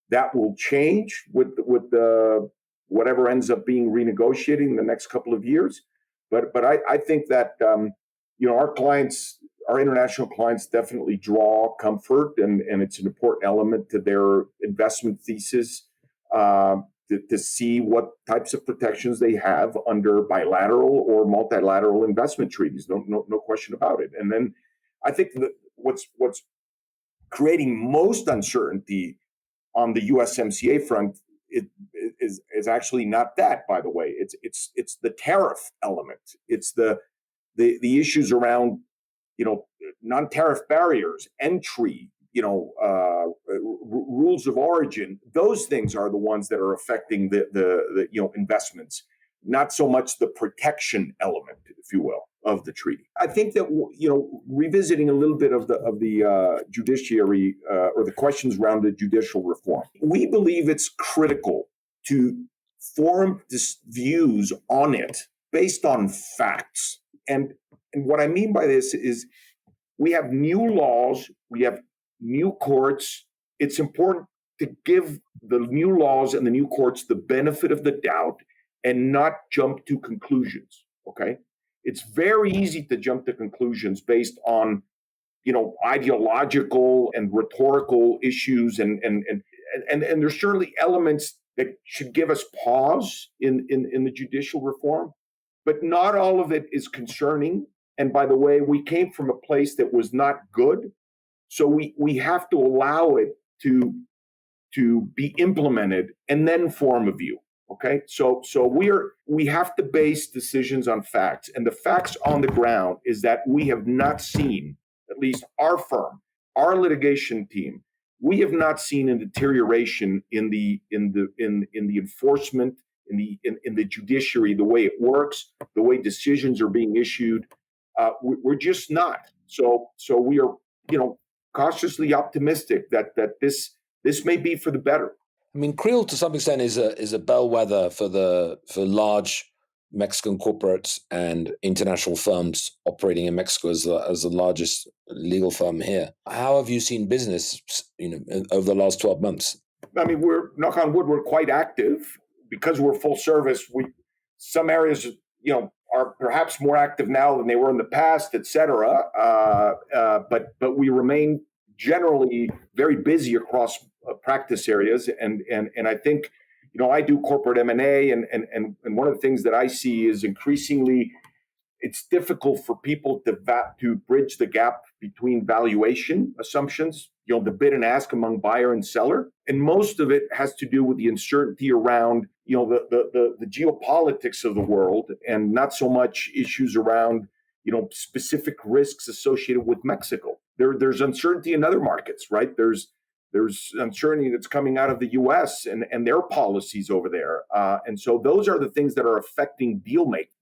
that will change with the whatever ends up being renegotiated in the next couple of years. But I think that our clients, our international clients, definitely draw comfort, and it's an important element to their investment thesis to see what types of protections they have under bilateral or multilateral investment treaties. No question about it. And then I think that what's creating most uncertainty on the USMCA front is actually not that, by the way. It's the tariff element. It's the issues around non-tariff barriers, entry, rules of origin. Those things are the ones that are affecting the investments, not so much the protection element, if you will, of the treaty. I think that revisiting a little bit of the judiciary or the questions around the judicial reform, we believe it's critical to form views on it based on facts. And what I mean by this is we have new laws, we have new courts. It's important to give the new laws and the new courts the benefit of the doubt and not jump to conclusions, okay? it's very easy to jump to conclusions based on, ideological and rhetorical issues, and there's surely elements that should give us pause in the judicial reform, but not all of it is concerning. And by the way, we came from a place that was not good, so we have to allow it to be implemented and then form a view. Okay, so we have to base decisions on facts, and the facts on the ground is that we have not seen, at least our firm, our litigation team, we have not seen a deterioration in the enforcement, in the judiciary, the way it works, the way decisions are being issued. We're just not. So we are, cautiously optimistic that this may be for the better. I mean, Creel to some extent is a bellwether for large Mexican corporates and international firms operating in Mexico as the largest legal firm here. How have you seen business, over the last 12 months? I mean, we're, knock on wood, we're quite active because we're full service. Some areas, are perhaps more active now than they were in the past, et cetera. But we remain generally very busy across practice areas, and I think, I do corporate M&A, and one of the things that I see is increasingly it's difficult for people to bridge the gap between valuation assumptions, the bid and ask among buyer and seller, and most of it has to do with the uncertainty around the geopolitics of the world, and not so much issues around specific risks associated with Mexico. There's uncertainty in other markets, right? There's uncertainty that's coming out of the U.S. and their policies over there. And so those are the things that are affecting deal making,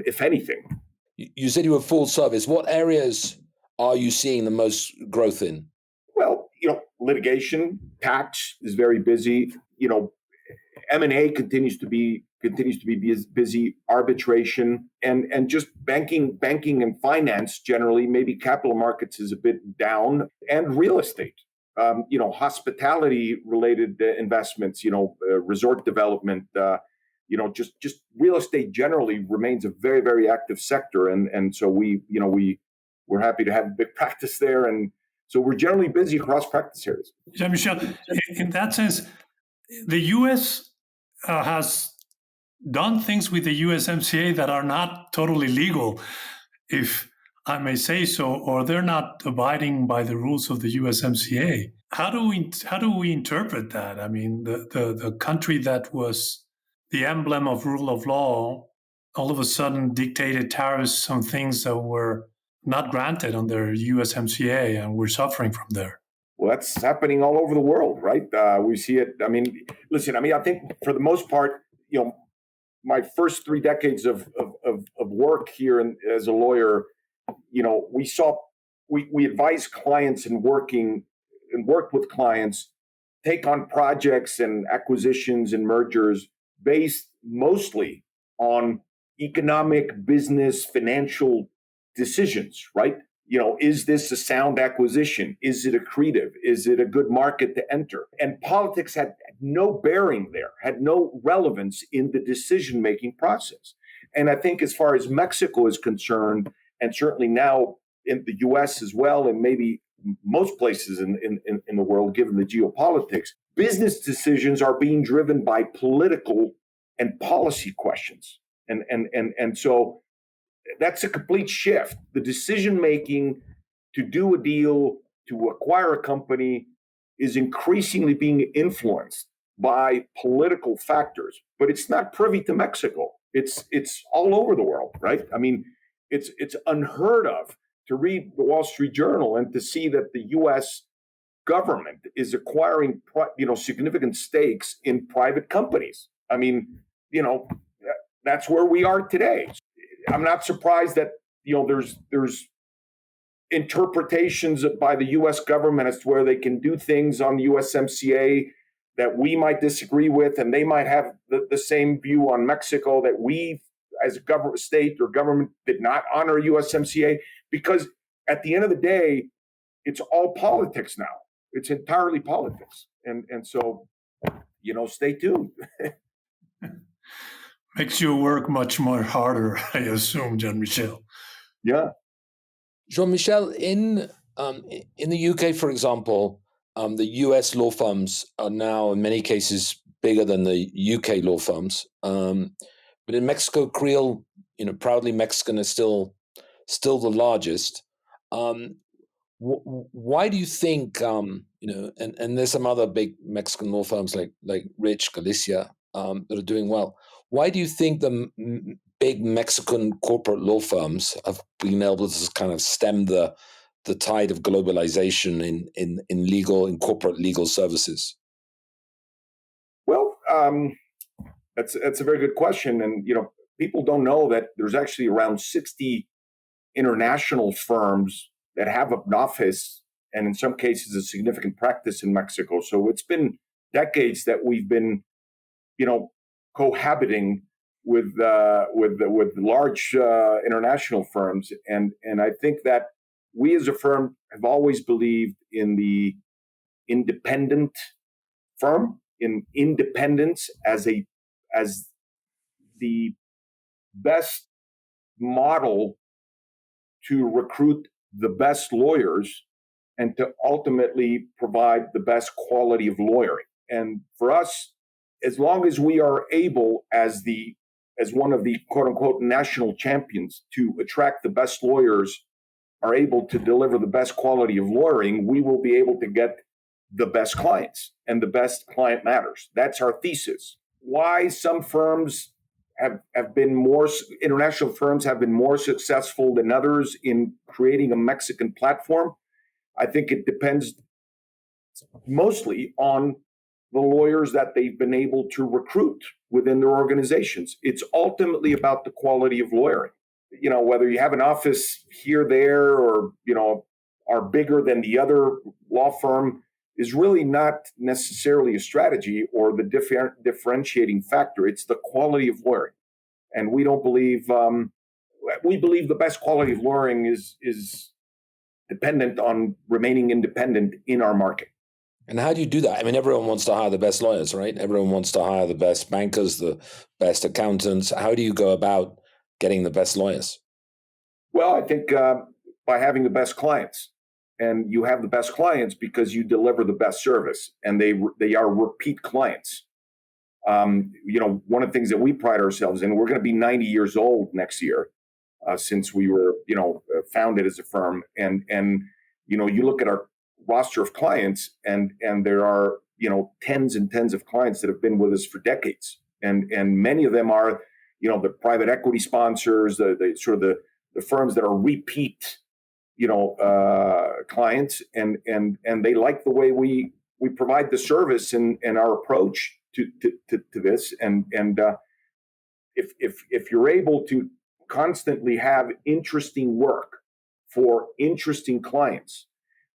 if anything. You said you were full service. What areas are you seeing the most growth in? Well, litigation, tax is very busy. M&A continues to be busy, arbitration, and just banking and finance generally. Maybe capital markets is a bit down, and real estate. Hospitality related investments, resort development, just real estate generally remains a very, very active sector. And so we're happy to have a big practice there. And so we're generally busy across practice areas. Jean-Michel, in that sense, the U.S. has done things with the USMCA that are not totally legal, if I may say so, or they're not abiding by the rules of the USMCA. How do we interpret that? I mean, the country that was the emblem of rule of law all of a sudden dictated tariffs on things that were not granted under USMCA, and we're suffering from there. Well, that's happening all over the world, right? We see it. I mean, listen, I think for the most part, my first 3 decades of work here as a lawyer, we advise clients and worked with clients, take on projects and acquisitions and mergers based mostly on economic, business, financial decisions, right? Is this a sound acquisition? Is it accretive? Is it a good market to enter? And politics had no bearing there, had no relevance in the decision-making process. And I think as far as Mexico is concerned, and certainly now in the U.S. as well, and maybe most places in the world, given the geopolitics, business decisions are being driven by political and policy questions. And so that's a complete shift. The decision-making to do a deal, to acquire a company, is increasingly being influenced by political factors, but it's not privy to Mexico. It's all over the world, right? I mean, it's unheard of to read the Wall Street Journal and to see that the U.S. government is acquiring, significant stakes in private companies. I mean, that's where we are today. I'm not surprised that there's interpretations by the U.S. government as to where they can do things on the USMCA that we might disagree with, and they might have the same view on Mexico that we, as a state or government, did not honor USMCA. Because at the end of the day, it's all politics now. It's entirely politics, and so stay tuned. Makes you work much more harder, I assume, Jean-Michel. Yeah. Jean-Michel, in the UK, for example, the US law firms are now in many cases bigger than the UK law firms. But in Mexico, Creel, proudly Mexican, is still the largest. Why do you think, and there's some other big Mexican law firms like Rich, Galicia, that are doing well. Why do you think the big Mexican corporate law firms have been able to kind of stem the tide of globalization in corporate legal services? Well, that's a very good question, and people don't know that there's actually around 60 international firms that have an office, and in some cases a significant practice in Mexico. So it's been decades that we've been, cohabiting with large international firms, and I think that we as a firm have always believed in the independent firm, in independence as the best model to recruit the best lawyers and to ultimately provide the best quality of lawyering. And for us, as long as we are able, as one of the quote unquote national champions, to attract the best lawyers, are able to deliver the best quality of lawyering, we will be able to get the best clients, and the best client matters. That's our thesis. Why some firms have been more, international firms have been more successful than others in creating a Mexican platform, I think it depends mostly on the lawyers that they've been able to recruit within their organizations. It's ultimately about the quality of lawyering. Whether you have an office here, there, or, are bigger than the other law firm is really not necessarily a strategy or the differentiating factor. It's the quality of lawyering. And we don't believe, we believe the best quality of lawyering is dependent on remaining independent in our market. And how do you do that? I mean, everyone wants to hire the best lawyers, right? Everyone wants to hire the best bankers, the best accountants. How do you go about getting the best lawyers? Well, I think by having the best clients. And you have the best clients because you deliver the best service, and they are repeat clients. One of the things that we pride ourselves in, we're going to be 90 years old next year, since we were, founded as a firm. And you look at our roster of clients, and there are, tens and tens of clients that have been with us for decades. And many of them are, the private equity sponsors, the sort of the firms that are repeat, clients, and they like the way we provide the service and our approach to this. And if you're able to constantly have interesting work for interesting clients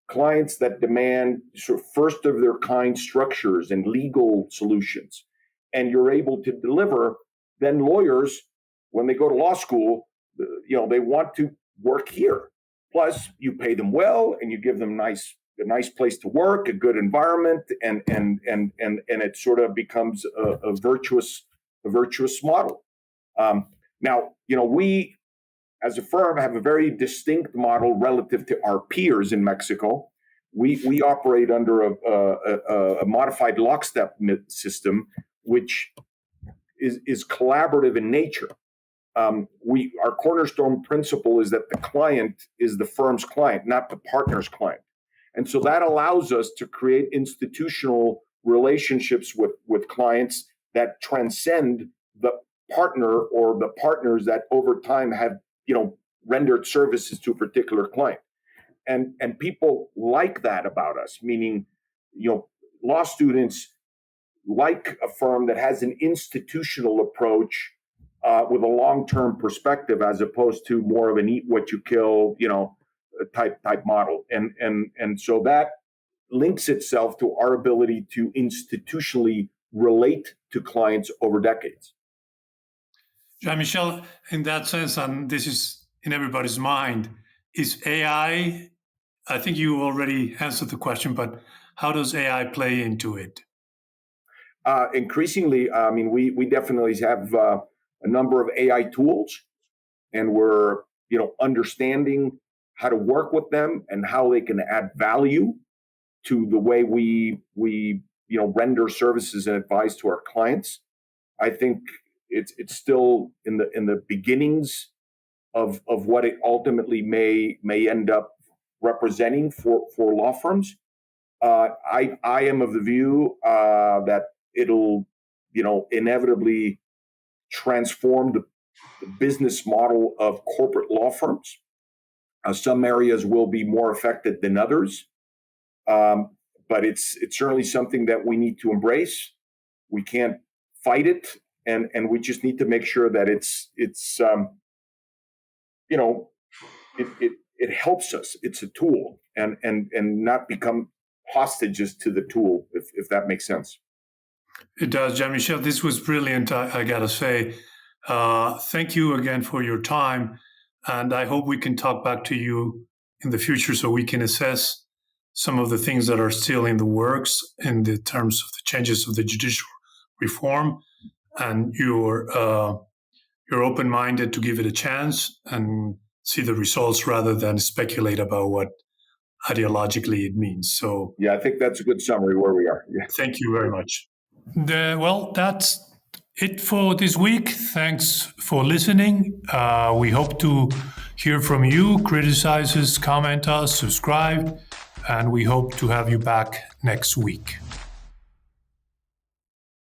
that demand sort of first of their kind structures and legal solutions, and you're able to deliver, then lawyers, when they go to law school, they want to work here. Plus, you pay them well, and you give them a nice place to work, a good environment, and it sort of becomes a virtuous model. Now, we as a firm have a very distinct model relative to our peers in Mexico. We operate under a modified lockstep system, which is collaborative in nature. Our cornerstone principle is that the client is the firm's client, not the partner's client. And so that allows us to create institutional relationships with clients that transcend the partner or the partners that over time have, rendered services to a particular client. And people like that about us, meaning, law students like a firm that has an institutional approach with a long-term perspective, as opposed to more of an eat what you kill, type model. And so that links itself to our ability to institutionally relate to clients over decades. Jean-Michel, in that sense, and this is in everybody's mind, is AI, I think you already answered the question, but how does AI play into it? Increasingly, I mean, we definitely have a number of AI tools, and we're understanding how to work with them and how they can add value to the way we render services and advice to our clients. I think it's still in the beginnings of what it ultimately may end up representing for law firms. I am of the view that it'll inevitably transform the business model of corporate law firms. Some areas will be more affected than others, but it's certainly something that we need to embrace. We can't fight it, and we just need to make sure that it helps us. It's a tool, and not become hostages to the tool, if that makes sense. It does, Jean-Michel. This was brilliant, I gotta say. Thank you again for your time, and I hope we can talk back to you in the future so we can assess some of the things that are still in the works in the terms of the changes of the judicial reform, and you're open-minded to give it a chance and see the results rather than speculate about what ideologically it means. So yeah, I think that's a good summary where we are. Yeah. Thank you very much. Well, that's it for this week. Thanks for listening. We hope to hear from you. Criticize us, comment us, subscribe, and we hope to have you back next week.